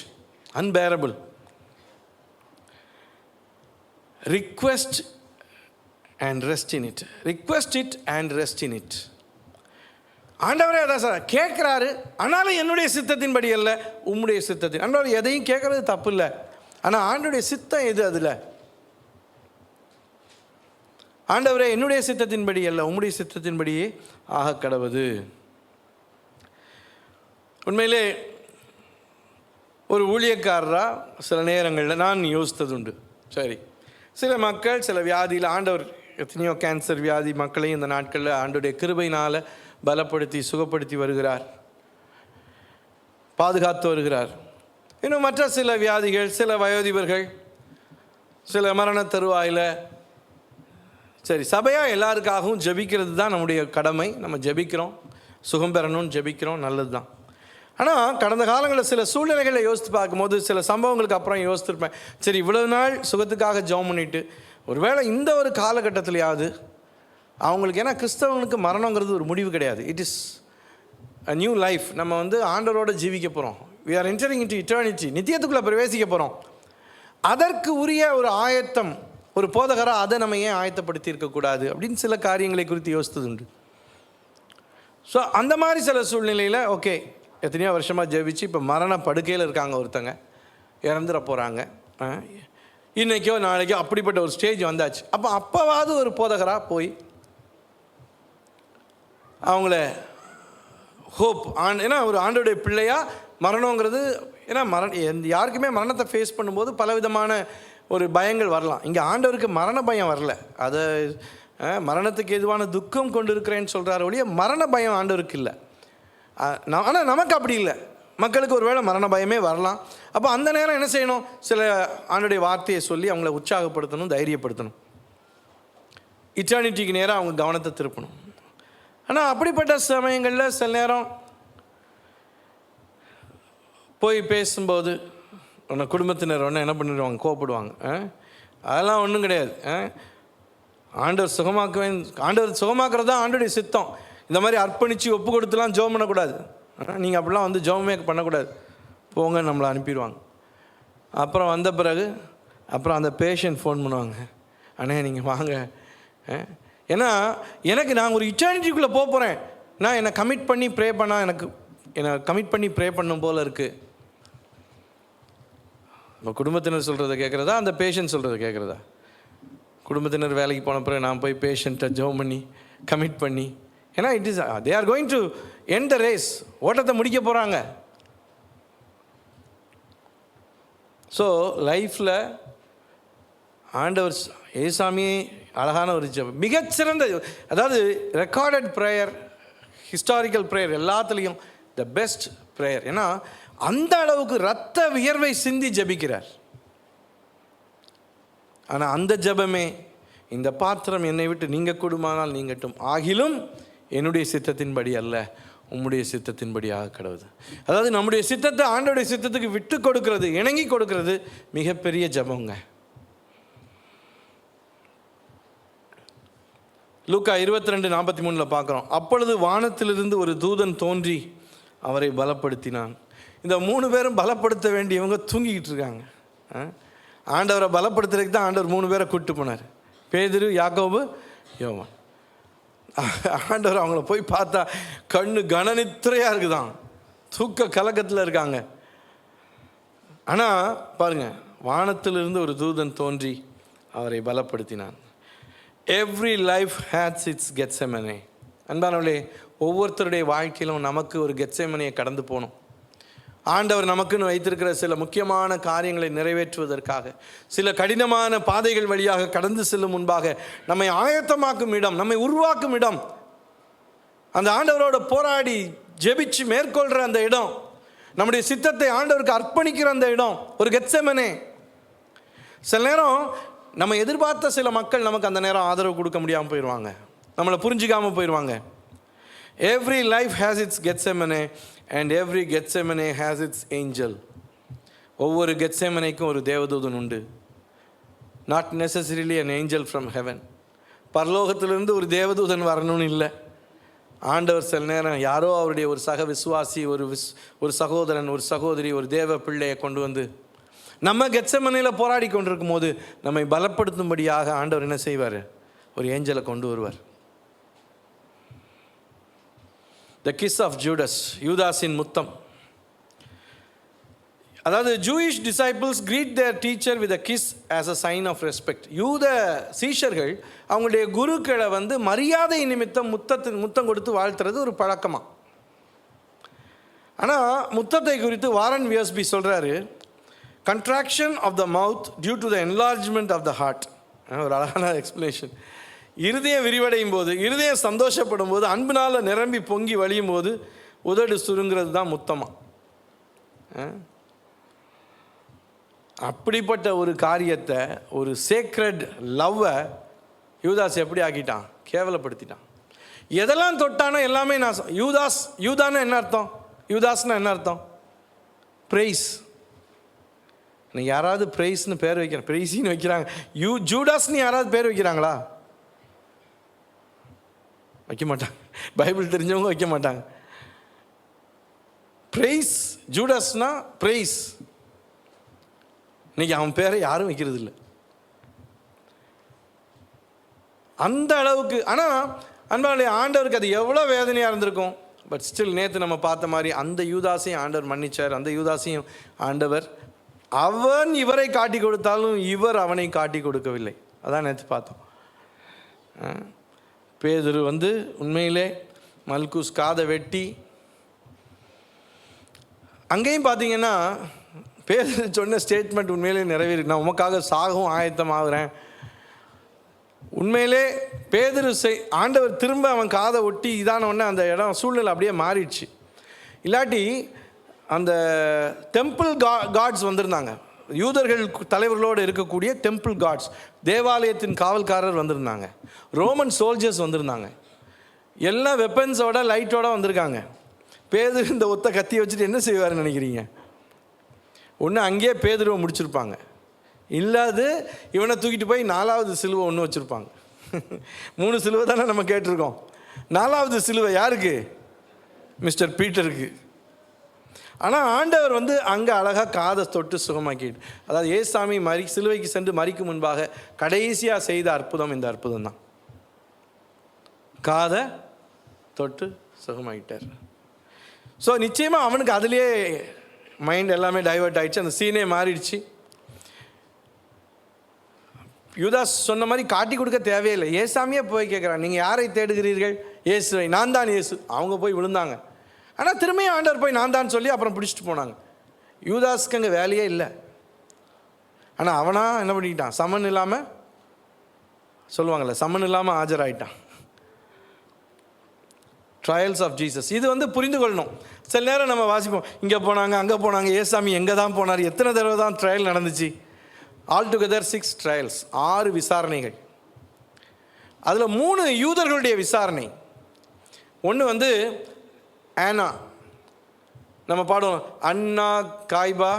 unbearable. Request and rest in it, request it and rest in it. ஆண்டவரே அதான் சார் கேட்குறாரு, ஆனாலும் என்னுடைய சித்தத்தின்படி அல்ல உம்முடைய சித்தத்தின். ஆண்டவர் எதையும் கேட்குறது தப்பு இல்லை, ஆனால் ஆண்டவருடைய சித்தம் எது? அதில் ஆண்டவரே, என்னுடைய சித்தத்தின்படி அல்ல, உம்முடைய சித்தத்தின்படியே ஆக கடவுது. உண்மையிலே ஒரு ஊழியக்காரராக சில நேரங்களில் நான் யோசித்தது உண்டு. சரி, சில மக்கள் சில வியாதியில், ஆண்டவர் எத்தனையோ கேன்சர் வியாதி மக்களையும் இந்த நாட்களில் ஆண்டவருடைய கிருபையினால் பலப்படுத்தி சுகப்படுத்தி வருகிறார், பாதுகாத்து வருகிறார். இன்னும் மற்ற சில வியாதிகள், சில வயோதிபர்கள், சில மரண தருவாயில், சரி, சபையாக எல்லாருக்காகவும் ஜெபிக்கிறது தான் நம்முடைய கடமை. நம்ம ஜெபிக்கிறோம், சுகம் பெறணும்னு ஜெபிக்கிறோம், நல்லது தான். ஆனால் கடந்த காலங்களில் சில சூழ்நிலைகளை யோசித்து பார்க்கும்போது, சில சம்பவங்களுக்கு அப்புறம் யோசித்துருப்பேன், சரி இவ்வளவு நாள் சுகத்துக்காக ஜெபம் பண்ணிவிட்டு ஒருவேளை இந்த ஒரு காலகட்டத்திலையாவது அவங்களுக்கு, ஏன்னா கிறிஸ்தவங்களுக்கு மரணங்கிறது ஒரு முடிவு கிடையாது, it is a new life. நம்ம ஆண்டவரோடு ஜீவிக்க போகிறோம். We are entering into eternity, நித்தியத்துக்குள்ளே பிரவேசிக்க போகிறோம். அதற்கு உரிய ஒரு ஆயத்தம், ஒரு போதகராக அதை நம்ம ஏன் ஆயத்தப்படுத்தி இருக்கக்கூடாது அப்படின்னு சில காரியங்களை குறித்து யோசித்தது உண்டு. ஸோ அந்த மாதிரி சில சூழ்நிலையில் ஓகே, எத்தனையோ வருஷமாக ஜெபிச்சு இப்போ மரண படுக்கையில் இருக்காங்க, ஒருத்தங்க இறந்துட போகிறாங்க, இன்றைக்கோ நாளைக்கோ அப்படிப்பட்ட ஒரு ஸ்டேஜ் வந்தாச்சு. அப்போவாவது ஒரு போதகராக போய் அவங்கள ஹோப், ஏன்னா ஒரு ஆண்டோடைய பிள்ளையாக மரணங்கிறது, ஏன்னா யாருக்குமே மரணத்தை ஃபேஸ் பண்ணும்போது பலவிதமான ஒரு பயங்கள் வரலாம். இங்கே ஆண்டவருக்கு மரண பயம் வரல, அதை மரணத்துக்கு எதுவான துக்கம் கொண்டு இருக்கிறேன்னு சொல்கிறார் ஒழிய மரண பயம் ஆண்டவருக்கு இல்லை. ஆனால் நமக்கு அப்படி இல்லை, மக்களுக்கு ஒரு வேளை மரண பயமே வரலாம். அப்போ அந்த நேரம் என்ன செய்யணும்? சில ஆண்டுடைய வார்த்தையை சொல்லி அவங்கள உற்சாகப்படுத்தணும், தைரியப்படுத்தணும், இட்டர்னிட்டிக்கு நேரம் அவங்க கவனத்தை திருப்பணும். ஆனால் அப்படிப்பட்ட சமயங்களில் சில நேரம் போய் பேசும்போது குடும்பத்தினர் என்ன பண்ணிடுவாங்க, கோவப்படுவாங்க. அதெல்லாம் ஒன்றும் கிடையாது. ஆண்டவர் சுகமாக்குறது தான் ஆண்டோடைய சித்தம். இந்த மாதிரி அர்ப்பணித்து ஒப்பு கொடுத்துலாம் ஜெபம் பண்ணக்கூடாது. நீங்கள் அப்படிலாம் ஜெபமே பண்ணக்கூடாது, போங்க நம்மளை அனுப்பிடுவாங்க. அப்புறம் வந்த பிறகு அப்புறம் அந்த பேஷண்ட் ஃபோன் பண்ணுவாங்க, அண்ணே நீங்கள் வாங்க, ஏன்னா நான் ஒரு இட்டர்னிட்டிக்குள்ளே போகிறேன், நான் என்னை கமிட் பண்ணி ப்ரே பண்ணால் என்னை கமிட் பண்ணி ப்ரே பண்ணும் போல் இருக்குது. இப்போ குடும்பத்தினர் சொல்கிறத கேட்குறதா, அந்த பேஷண்ட் சொல்கிறத கேட்குறதா? குடும்பத்தினர் வேலைக்கு போன பிறகு நான் போய் பேஷண்ட்டை ஜெபம் பண்ணி கமிட் பண்ணி, ஏன்னா it is they are going to end the race, ஓட்டத்தை முடிக்க போகிறாங்க. ஸோ லைஃப்பில் ஆண்டவர் ஏசாமி அழகான ஒரு ஜெபம், மிகச்சிறந்த, அதாவது ரெக்கார்டட் ப்ரேயர், ஹிஸ்டாரிக்கல் ப்ரேயர், எல்லாத்துலேயும் த பெஸ்ட் ப்ரேயர். ஏன்னா அந்த அளவுக்கு இரத்த வியர்வை சிந்தி ஜெபிக்கிறார். ஆனால் அந்த ஜெபமே, இந்த பாத்திரம் என்னை விட்டு நீங்க கூடுமானால் நீங்கட்டும், ஆகிலும் என்னுடைய சித்தத்தின்படி அல்ல உம்முடைய சித்தத்தின்படியாக கடவுது. அதாவது நம்முடைய சித்தத்தை ஆண்டோடைய சித்தத்துக்கு விட்டு கொடுக்கிறது, இணங்கி கொடுக்கிறது மிகப்பெரிய ஜெபங்க. லூக்கா 22:43 பார்க்குறோம், அப்பொழுது வானத்திலிருந்து ஒரு தூதன் தோன்றி அவரை பலப்படுத்தினான். இந்த 3 பேரும் பலப்படுத்த வேண்டியவங்க தூங்கிக்கிட்டு இருக்காங்க. ஆண்டவரை பலப்படுத்துறதுக்கு தான் ஆண்டவர் 3 பேரை கூப்பிட்டு போனார், பேதுரு, யாக்கோபு, யோவான். ஆண்டவர் அவங்கள போய் பார்த்தா கண்ணு கனநித்திரையாக இருக்குதான், தூக்க கலக்கத்தில் இருக்காங்க. ஆனால் பாருங்க, வானத்திலிருந்து ஒரு தூதன் தோன்றி அவரை பலப்படுத்தினான். Every life has its Gethsemane. அன்பானவர்களே, ஒவ்வொருத்தருடைய வாழ்க்கையிலும் நமக்கு ஒரு கெத்செமனையை கடந்து போகணும். ஆண்டவர் நமக்குன்னு வைத்திருக்கிற சில முக்கியமான காரியங்களை நிறைவேற்றுவதற்காக, சில கடினமான பாதைகள் வழியாக கடந்து செல்லும் முன்பாக நம்மை ஆயத்தமாக்கும் இடம், நம்மை உருவாக்கும் இடம், அந்த ஆண்டவரோட போராடி ஜெபிச்சு மேற்கொள்கிற அந்த இடம், நம்முடைய சித்தத்தை ஆண்டவருக்கு அர்ப்பணிக்கிற அந்த இடம் ஒரு கெத்செமனே. சில நேரம் நம்ம எதிர்பார்த்த சில மக்கள் நமக்கு அந்த நேரம் ஆதரவு கொடுக்க முடியாமல் போயிடுவாங்க, நம்மளை புரிஞ்சிக்காமல் போயிடுவாங்க. Every life has its Gethsemane and every Gethsemane has its angel. ஒவ்வொரு கெத்செமனைக்கும் ஒரு தேவதூதன் உண்டு. not necessarily an angel from heaven. பரலோகத்திலிருந்து ஒரு தேவதூதன் வரணும்னு இல்லை. ஆண்டவர் சில நேரம் யாரோ அவருடைய ஒரு சக விசுவாசி, ஒரு சகோதரன், ஒரு சகோதரி, ஒரு தேவ பிள்ளையை கொண்டு வந்து நம்ம கெத்செமனையில் போராடி கொண்டிருக்கும் போது நம்மை பலப்படுத்தும்படியாக ஆண்டவர் என்ன செய்வார்? ஒரு ஏஞ்சலை கொண்டு வருவார். The kiss of Judas, யூதாஸின் முத்தம். அதாவது Jewish disciples greet their teacher with a kiss as a sign of respect. யூத சீஷர்கள் அவங்களுடைய குருக்களை வந்து மரியாதை நிமித்தம் முத்தம் கொடுத்து வாழ்த்துறது ஒரு பழக்கமாக. ஆனால் முத்தத்தை குறித்து வாரன் வியர்ஸ்பி சொல்கிறாரு, contraction of the mouth due to the enlargement of the heart. ஒரு அழகான எக்ஸ்பிளனேஷன். இருதயம் விரிவடையும் போது, இருதயம் சந்தோஷப்படும் போது, அன்பினால் நிரம்பி பொங்கி வழியும் போது உதடு சுருங்கிறது தான் முத்தமாக. அப்படிப்பட்ட ஒரு காரியத்தை, ஒரு சேக்ரெட் லவ்வை யூதாஸ் எப்படி ஆக்கிட்டான்? கேவலப்படுத்திட்டான். எதெல்லாம் தொட்டானோ எல்லாமே நான் யூதான்னு என்ன அர்த்தம்? யூதாஸ்னா என்ன அர்த்தம்? பிரைஸ். நீ யாராவது பிரைஸ்னு பேர் வைக்கிறேன், பிரைஸின்னு வைக்கிறாங்க. ஜூடாஸ்னு யாராவது பேர் வைக்கிறாங்களா? வைக்க மாட்டாங்க. பைபிள் தெரிஞ்சவங்க வைக்க மாட்டாங்க. பிரைஸ், ஜூடாஸ்னா பிரைஸ். இன்னைக்கு அவன் பேரை யாரும் வைக்கிறது இல்லை அந்த அளவுக்கு. ஆனால் அன்பாலே ஆண்டவருக்கு அது எவ்வளோ வேதனையாக இருந்திருக்கும். பட் ஸ்டில் நேற்று நம்ம பார்த்த மாதிரி அந்த யூதாசையும் ஆண்டவர் மன்னிச்சார். அந்த யூதாசையும் ஆண்டவர், அவன் இவரை காட்டி கொடுத்தாலும் இவர் அவனை காட்டி கொடுக்கவில்லை. அதான் நேற்று பார்த்தோம். பேதுரு வந்து உண்மையிலே மல்குஸ் காதை வெட்டி, அங்கேயும் பார்த்தீங்கன்னா பேதுரு சொன்ன ஸ்டேட்மெண்ட் உண்மையிலே நிறைவேறி, நான் உமக்காக சாகவும் ஆயத்தமாகிறேன். உண்மையிலே பேதுரு ஆண்டவர் திரும்ப அவன் காதை ஒட்டி இதான உடனே அந்த இடம் சூழ்நிலை அப்படியே மாறிடுச்சு. இல்லாட்டி அந்த டெம்பிள் காட்ஸ் வந்திருந்தாங்க, யூதர்கள் தலைவர்களோடு இருக்கக்கூடிய டெம்பிள் காட்ஸ், தேவாலயத்தின் காவல்காரர் வந்திருந்தாங்க, ரோமன் சோல்ஜர்ஸ் வந்திருந்தாங்க, எல்லாம் வெப்பன்ஸோட லைட்டோட வந்திருக்காங்க. பேதுரு இந்த ஒத்த கத்தியை வச்சுட்டு என்ன செய்வாருன்னு நினைக்கிறீங்க? ஒன்று அங்கேயே பேதுருவை முடிச்சிருப்பாங்க, இல்லாது இவனை தூக்கிட்டு போய் 4வது சிலுவை ஒன்று வச்சுருப்பாங்க. 3 சிலுவை தானே நம்ம கேட்டிருக்கோம். 4வது சிலுவை யாருக்கு? மிஸ்டர் பீட்டருக்கு. ஆனால் ஆண்டவர் வந்து அங்கே அழகாக காதை தொட்டு சுகமாக்கிட்டு, அதாவது ஏசாமி சிலுவைக்கு சென்று மரிக்கும் முன்பாக கடைசியாக செய்த அற்புதம் இந்த அற்புதம் தான். காதை தொட்டு சுகமாக்கிட்டார். ஸோ நிச்சயமாக அவனுக்கு அதுலேயே மைண்ட் எல்லாமே டைவர்ட் ஆகிடுச்சு, அந்த சீனே மாறிடுச்சு. யூதாஸ் சொன்ன மாதிரி காட்டி கொடுக்க தேவையில்லை. ஏசாமியே போய் கேட்குறான், நீங்கள் யாரை தேடுகிறீர்கள்? இயேசுவை. நான் தான் இயேசு. அவங்க போய் விழுந்தாங்க. ஆனால் திரும்பியும் ஆண்டவர் போய் நான் தான் சொல்லி அப்புறம் பிடிச்சிட்டு போனாங்க. யூதாஸ்க்கு அங்கே வேலையே இல்லை. ஆனால் அவனா என்ன பண்ணிக்கிட்டான்? சமன் இல்லாமல் சொல்லுவாங்கள்ல, சமன் இல்லாமல் ஆஜராயிட்டான். Trials of Jesus. இது வந்து புரிந்து கொள்ளணும். சில நேரம் நம்ம வாசிப்போம், இங்கே போனாங்க அங்கே போனாங்க, ஏசாமி எங்கே தான் போனார், எத்தனை தடவை தான் ட்ரையல் நடந்துச்சு? ஆல் டுகெதர் 6 ட்ரையல்ஸ், 6 விசாரணைகள். அதில் 3 யூதர்களுடைய விசாரணை. ஒன்று வந்து ஆனா, நம்ம பாடுவோம், அண்ணா காய்பா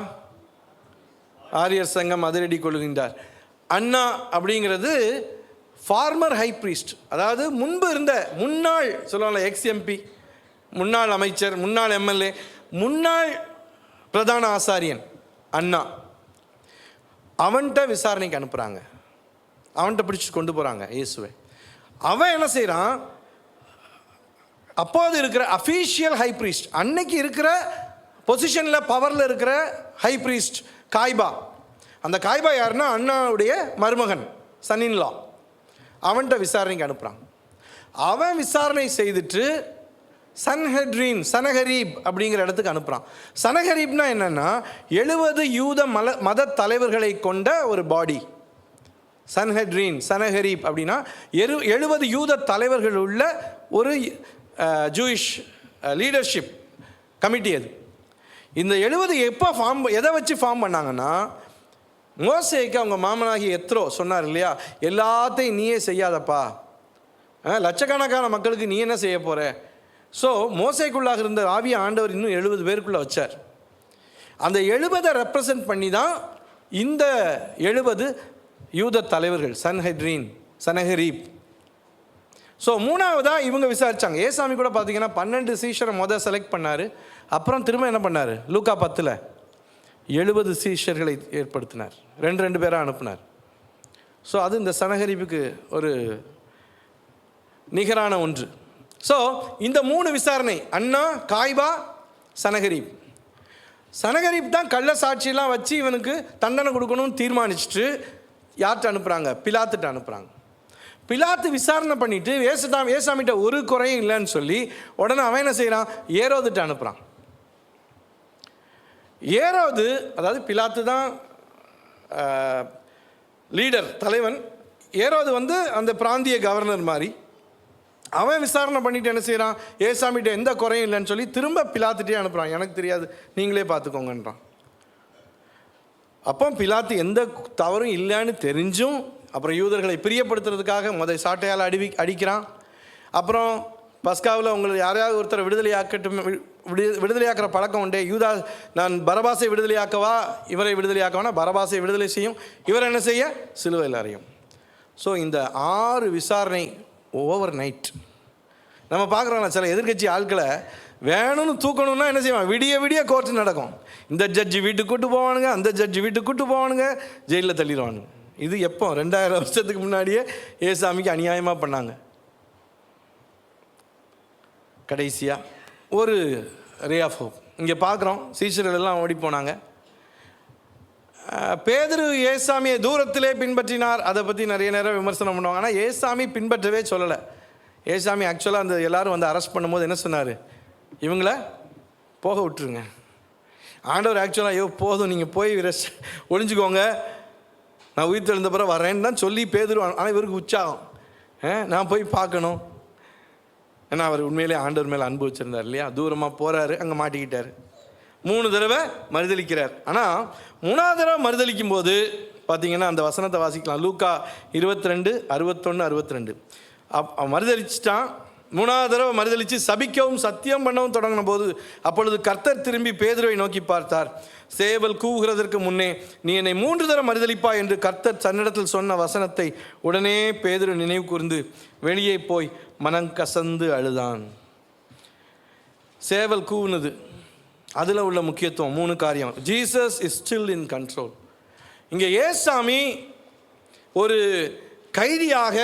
ஆரியர் சங்கம் அதிரடி கொள்கின்றார். அண்ணா அப்படிங்கிறது ஃபார்மர் ஹை ப்ரீஸ்ட், அதாவது முன்பு இருந்த முன்னாள் சொல்லுவாங்கள்ல, எக்ஸ்எம்பி, முன்னாள் அமைச்சர், முன்னாள் எம்எல்ஏ, முன்னாள் பிரதான ஆசாரியன் அண்ணா. அவன்கிட்ட விசாரணைக்கு அனுப்புகிறாங்க, அவன்கிட்ட பிடிச்சிட்டு கொண்டு போகிறாங்க இயேசுவை. அவன் என்ன செய்கிறான்? அப்போது இருக்கிற அஃபீஷியல் ஹை ப்ரீஸ்ட், அன்னைக்கு இருக்கிற பொசிஷனில் பவரில் இருக்கிற ஹை ப்ரீஸ்ட் காய்பா. அந்த காய்பா யாருன்னா அண்ணாவுடைய மருமகன், சன்னின்லா. அவன்கிட்ட விசாரணைக்கு அனுப்புகிறான். அவன் விசாரணை செய்துட்டு சன்ஹெட்ரின், சனகரீப் அப்படிங்கிற இடத்துக்கு அனுப்புகிறான். சனகரீப்னா என்னென்னா 70 யூத மத தலைவர்களை கொண்ட ஒரு பாடி. சன்ஹெட்ரின், சனகரீப் அப்படின்னா 70 யூத தலைவர்கள் உள்ள ஒரு ஜூயிஷ் லீடர்ஷிப் கமிட்டி. அது இந்த 70 எப்போ எதை வச்சு ஃபார்ம் பண்ணாங்கன்னா, மோசேக்கு அவங்க மாமனாகி எத்ரோ சொன்னார் இல்லையா, எல்லாத்தையும் நீயே செய்யாதப்பா, லட்சக்கணக்கான மக்களுக்கு நீ என்ன செய்ய போகிற? ஸோ மோசேக்குள்ளாக இருந்த ஆவிய ஆண்டவர் இன்னும் 70 பேருக்குள்ளே வச்சார். அந்த 70 ரெப்ரசன்ட் பண்ணி தான் இந்த 70 யூத தலைவர்கள், சன்ஹெட்ரின், சனகரீப். ஸோ 3வதாக இவங்க விசாரித்தாங்க. ஏசாமி கூட பார்த்தீங்கன்னா 12 சீஷரை செலக்ட் பண்ணார். அப்புறம் திரும்ப என்ன பண்ணார்? லூக்கா 10 70 சீஷர்களை ஏற்படுத்தினார், 2 பேராக அனுப்பினார். ஸோ அது இந்த சனகரீப்புக்கு ஒரு நிகரான ஒன்று. ஸோ இந்த 3 விசாரணை, அண்ணா, காய்பா, சனகரீப். சனகரிப் தான் கள்ள சாட்சியெல்லாம் வச்சு இவனுக்கு தண்டனை கொடுக்கணும்னு தீர்மானிச்சுட்டு யார்கிட்ட அனுப்புகிறாங்க? பிலாத்துட்டு அனுப்புகிறாங்க. பிலாத்து விசாரணை பண்ணிவிட்டு ஏசாமிகிட்ட ஒரு குறையும் இல்லைன்னு சொல்லி உடனே அவன் என்ன செய்கிறான்? ஏரோதுட்டு அனுப்புகிறான். ஏரோது, அதாவது பிலாத்து தான் லீடர், தலைவன். ஏரோது அந்த பிராந்திய கவர்னர் மாதிரி. அவன் விசாரணை பண்ணிட்டு என்ன செய்கிறான்? ஏசாமிகிட்ட எந்த குறையும் இல்லைன்னு சொல்லி திரும்ப பிலாத்துட்டே அனுப்புகிறான். எனக்கு தெரியாது, நீங்களே பார்த்துக்கோங்கன்றான். அப்போ பிலாத்து எந்த தவறும் இல்லைன்னு தெரிஞ்சும் அப்புறம் யூதர்களை பிரியப்படுத்துறதுக்காக சாட்டையால் அடிக்கிறான். அப்புறம் பஸ்காவில் உங்களுக்கு யாரையாவது ஒருத்தரை விடுதலையாக்குற பழக்கம் உண்டே. யூதா, நான் பரபாசை விடுதலையாக்கவா இவரை விடுதலையாக்கவானா? பரபாசை விடுதலை செய்யும், இவர் என்ன செய்ய? சிலுவையில் அறையும். ஸோ இந்த 6 விசாரணை ஓவர் நைட். நம்ம பார்க்குறோம்ல, சில எதிர்கட்சி ஆட்களை வேணும்னு தூக்கணும்னா என்ன செய்வான்? விடிய விடிய கோர்ட்டு நடக்கும். இந்த ஜட்ஜி வீட்டுக்கு கூட்டு போவானுங்க, அந்த ஜட்ஜி வீட்டுக்கு கூட்டு போவானுங்க, ஜெயிலில் தள்ளிடுவானுங்க. இது எப்போ? 2000 வருஷத்துக்கு முன்னாடியே ஏசாமிக்கு அநியாயமாக பண்ணாங்க. கடைசியாக ஒரு ரே ஆஃப் ஹோப் இங்கே பார்க்குறோம். சீஷர்கள் எல்லாம் ஓடி போனாங்க. பேதுரு ஏசாமியை தூரத்திலே பின்பற்றினார். அதை பற்றி நிறைய நேரம் விமர்சனம் பண்ணுவாங்க. ஆனால் ஏசாமி பின்பற்றவே சொல்லலை. ஏசாமி ஆக்சுவலாக எல்லோரும் அரெஸ்ட் பண்ணும்போது என்ன சொன்னார்? இவங்கள போக விட்டுருங்க. ஆண்டவர் ஆக்சுவலாக போதும், நீங்கள் போய் ஒளிஞ்சுக்கோங்க, நான் உயிர் தெழுந்த பிறகு வரேன்னு தான் சொல்லி பேதுரு. ஆனால் இவருக்கு உற்சாகம், நான் போய் பார்க்கணும். ஏன்னா அவர் உண்மையிலே ஆண்டவர் மேலே அன்பு வச்சுருந்தார் இல்லையா? தூரமாக போகிறாரு, அங்கே மாட்டிக்கிட்டார். 3 தடவை மறுதளிக்கிறார். ஆனால் 3ஆவது தடவை மறுதளிக்கும் போது பார்த்தீங்கன்னா அந்த வசனத்தை வாசிக்கலாம். லூக்கா 22, 61, 62. மறுதளிச்சிட்டான். 3ஆவது தடவை மறுதளித்து சபிக்கவும் சத்தியம் பண்ணவும் தொடங்கின போது அப்பொழுது கர்த்தர் திரும்பி பேதுருவை நோக்கி பார்த்தார். சேவல் கூவுகிறதற்கு முன்னே நீ என்னை 3 தடவை மறுதளிப்பா என்று கர்த்தர் தன்னிடத்தில் சொன்ன வசனத்தை உடனே பேதுரு நினைவு கூர்ந்து வெளியே போய் மனங்கசந்து அழுதான். சேவல் கூவுனது, அதில் உள்ள முக்கியத்துவம் 3 காரியம். Jesus is still in control. இங்கே ஏசாமி ஒரு கைதியாக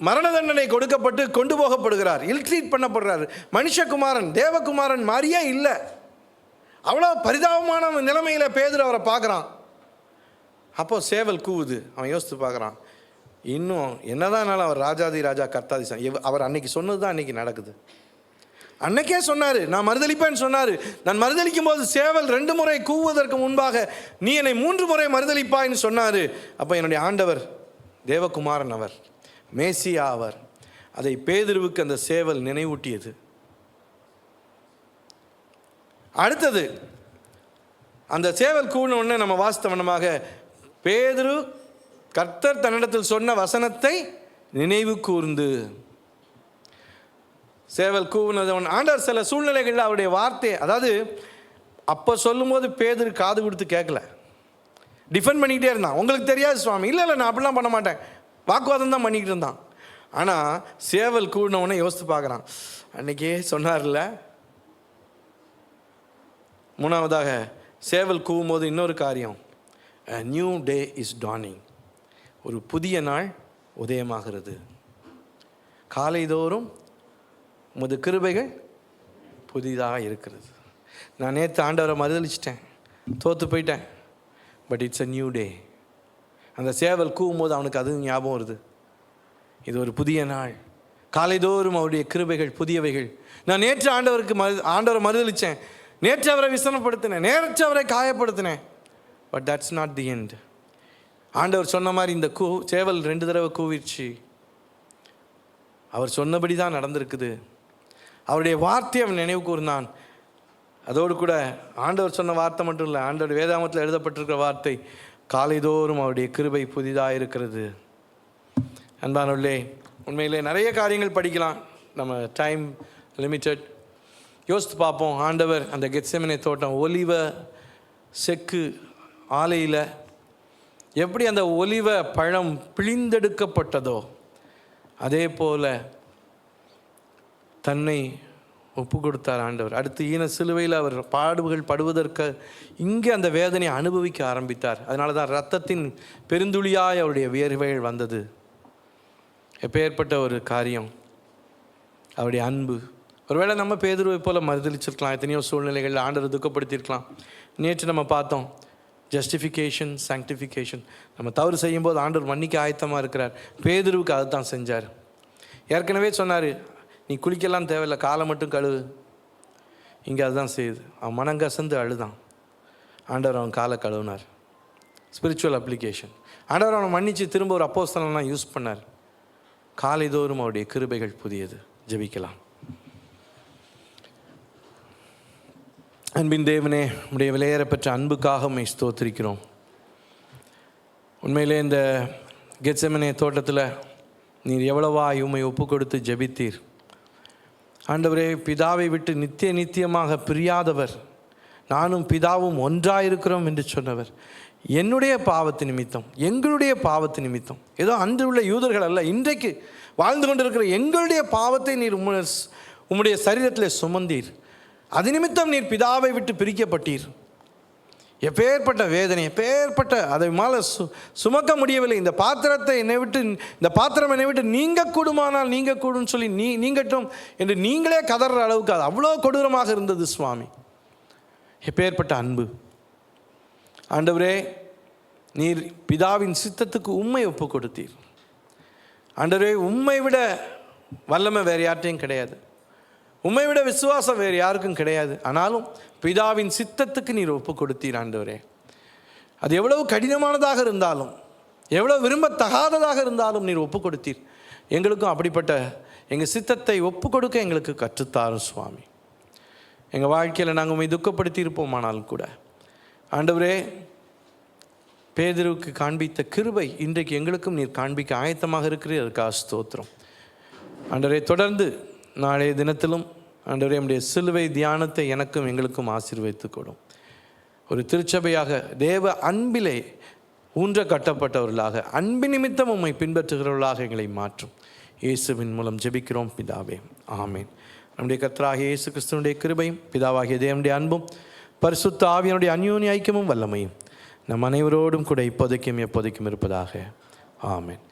மரண தண்டனை கொடுக்கப்பட்டு கொண்டு போகப்படுகிறார், இல்ட்ரீட் பண்ணப்படுறார். மனுஷகுமாரன், தேவகுமாரன் மாதிரியே இல்லை. அவ்வளோ பரிதாபமான நிலைமையில் பேதுரு அவரை பார்க்குறான். அப்போ சேவல் கூவுது. அவன் யோசித்து பார்க்குறான், இன்னும் என்னதான் அவர் ராஜாதி ராஜா கர்த்தாதி, அவர் அன்னைக்கு சொன்னது தான் அன்னைக்கு நடக்குது. அன்னைக்கே சொன்னார், நான் மறுதளிப்பேன்னு சொன்னார். நான் மறுதளிக்கும் போது சேவல் 2 முறை கூவுவதற்கு முன்பாக நீ என்னை 3 முறை மறுதளிப்பான்னு சொன்னார். அப்போ என்னுடைய ஆண்டவர் தேவகுமாரன், அவர் மேசியா, அவர். அதை பேதுருவுக்கு அந்த சேவல் நினைவூட்டியது. அடுத்தது அந்த சேவல் கூவின உடனே நம்ம வாசித்த வண்ணமாக பேதுரு கர்த்தர் தன்னிடத்தில் சொன்ன வசனத்தை நினைவு கூர்ந்து சேவல் கூவினது. ஆண்டவர் சில சூழ்நிலைகளில் அவருடைய வார்த்தை, அதாவது அப்போ சொல்லும்போது பேதுரு காது கொடுத்து கேட்கல, டிஃபெண்ட் பண்ணிக்கிட்டே இருந்தான். உங்களுக்கு தெரியாது சுவாமி, இல்லை நான் அப்படிலாம் பண்ண மாட்டேன், வாக்குவாதம் தான் பண்ணிக்கிட்டு இருந்தான். ஆனால் சேவல் கூடினவுடனே யோசித்து பார்க்குறான், அன்றைக்கே சொன்னார்ல. 3ஆவதாக சேவல் கூவும் போது இன்னொரு காரியம், a new day is dawning. ஒரு புதிய நாள் உதயமாகிறது. காலைதோறும் உமது கிருபைகள் புதிதாக இருக்கிறது. நான் நேற்று ஆண்டவரை மறுதளிச்சிட்டேன், தோற்று போயிட்டேன், but it's a new day. அந்த சேவல் கூவும் போது அவனுக்கு அது ஞாபகம் வருது, இது ஒரு புதிய நாள். காலைதோறும் அவருடைய கிருபைகள் புதியவைகள். நான் நேற்று ஆண்டவரை மறுதளித்தேன், நேற்று அவரை விசனப்படுத்தினேன், நேற்று அவரை காயப்படுத்தினேன், but that's not the end. ஆண்டவர் சொன்ன மாதிரி இந்த சேவல் 2 தடவை கூவிடுச்சு. அவர் சொன்னபடி தான் நடந்திருக்குது. அவருடைய வார்த்தையை அவன் நினைவு கூர்ந்தான். அதோடு கூட ஆண்டவர் சொன்ன வார்த்தை மட்டும் இல்லை, ஆண்டவர் வேதாமத்தில் எழுதப்பட்டிருக்கிற வார்த்தை, காலைதோறும் அவருடைய கிருபை புதிதாக இருக்கிறது. அன்பானவர்களே, உண்மையிலே நிறைய காரியங்கள் படிக்கலாம், நம்ம டைம் லிமிட்டட். யோசித்து பார்ப்போம். ஆண்டவர் அந்த கெத்செமனே தோட்டம், ஒலிவ செக்கு ஆலையில் எப்படி அந்த ஒலிவ பழம் பிழிந்தெடுக்கப்பட்டதோ அதே போல் தன்னை ஒப்பு கொடுத்தார் ஆண்டவர். அடுத்து ஈன சிலுவையில் அவர் பாடுகள் படுவதற்கு இங்கே அந்த வேதனையை அனுபவிக்க ஆரம்பித்தார். அதனால தான் இரத்தத்தின் பெருந்துளியாய் அவருடைய வியர்வைகள் வந்தது. எப்பேற்பட்ட ஒரு காரியம்! அவருடைய அன்பு, ஒருவேளை நம்ம பேதுருவை போல மறுதளிச்சிருக்கலாம். எத்தனையோ சூழ்நிலைகளில் ஆண்டவர் துக்கப்படுத்தியிருக்கலாம். நேற்று நம்ம பார்த்தோம் ஜஸ்டிஃபிகேஷன், சாங்டிஃபிகேஷன். நம்ம தவறு செய்யும்போது ஆண்டவர் மன்னிக்க ஆயத்தமாக இருக்கிறார். பேதுருவுக்கு அதை தான் செஞ்சார். ஏற்கனவே சொன்னார், நீ குளிக்கலாம் தேவையில்லை, காலை மட்டும் கழுவு. இங்கே அதுதான் செய்யுது. அவன் மனங்கசந்து அழுதான். ஆண்டவர் அவன் காலை கழுவினார். Spiritual application. ஆண்டவர் அவனை மன்னித்து திரும்ப ஒரு அப்போஸ்தலனாக யூஸ் பண்ணார். காலைதோறும் அவருடைய கிருபைகள் புதியது. ஜெபிக்கலாம். அன்பின் தேவனே, உடைய விலையேறப்பெற்ற அன்புக்காக உம்மை ஸ்தோத்திரிக்கிறோம். உண்மையிலே இந்த கெத்செமனே தோட்டத்தில் நீர் எவ்வளவா உம்மை ஒப்பு கொடுத்து ஜெபித்தீர். ஆண்டவரே, பிதாவை விட்டு நித்திய நித்தியமாக பிரியாதவர், நானும் பிதாவும் ஒன்றாயிருக்கிறோம் என்று சொன்னவர், என்னுடைய பாவத்து நிமித்தம், எங்களுடைய பாவத்து நிமித்தம், ஏதோ அன்று உள்ள யூதர்கள் அல்ல, இன்றைக்கு வாழ்ந்து கொண்டிருக்கிற எங்களுடைய பாவத்தை நீர் உம்முடைய சரீரத்தில் சுமந்தீர். அது நிமித்தம் நீர் பிதாவை விட்டு பிரிக்கப்பட்டீர். எப்பேற்பட்ட வேதனை, எப்பேற்பட்ட அதை மேலே சுமக்க முடியவில்லை. இந்த பாத்திரத்தை என்னை விட்டு, இந்த பாத்திரம் என்னை விட்டு நீங்க கூடுமானால் நீங்க கூடுன்னு சொல்லி நீங்கட்டும் என்று நீங்களே கதற அளவுக்கு அது அவ்வளோ கொடூரமாக இருந்தது சுவாமி. எப்பேற்பட்ட அன்பு. ஆண்டவரே, நீர் பிதாவின் சித்தத்துக்கு உம்மை ஒப்பு கொடுத்தீர். ஆண்டவரே, உம்மை விட வல்லமை வேறு யார்ட்டையும் கிடையாது. உம்மை விட விசுவாசம் வேறு யாருக்கும் கிடையாது. ஆனாலும் பிதாவின் சித்தத்துக்கு நீர் ஒப்பு கொடுத்தீர். ஆண்டவரே, அது எவ்வளவு கடினமானதாக இருந்தாலும், எவ்வளவு விரும்பத்தகாததாக இருந்தாலும் நீர் ஒப்பு கொடுத்தீர். எங்களுக்கும் அப்படிப்பட்ட எங்கள் சித்தத்தை ஒப்பு கொடுக்க எங்களுக்கு கற்றுத்தாரும் சுவாமி. எங்கள் வாழ்க்கையில் நாங்கள் உம்மை துக்கப்படுத்தி இருப்போமானாலும் கூட ஆண்டவரே, பேதுருவுக்கு காண்பித்த கிருபை இன்றைக்கு எங்களுக்கும் நீர் காண்பிக்க ஆயத்தமாக இருக்கிறீர். அதுக்காக ஸ்தோத்திரம். ஆண்டவரே, தொடர்ந்து நாளைய தினத்திலும் ஆண்டவரே நம்முடைய சிலுவை தியானத்தை எனக்கும் எங்களுக்கும் ஆசீர்வதித்து கொடும். ஒரு திருச்சபையாக தேவ அன்பிலே ஊன்ற கட்டப்பட்டவர்களாக, அன்பின் நிமித்தம் உம்மை பின்பற்றுகிறவர்களாக எங்களை மாற்றும். இயேசுவின் மூலம் ஜெபிக்கிறோம் பிதாவே, ஆமேன். நம்முடைய கர்த்தராகிய இயேசு கிறிஸ்துவினுடைய கிருபையும் பிதாவாகிய தேவனுடைய அன்பும் பரிசுத்த ஆவியினுடைய அந்யோன்ய ஐக்கியமும் வல்லமையும் நம் அனைவரோடும் கூட இப்போதைக்கும் எப்போதைக்கும் இருப்பதாக. ஆமேன்.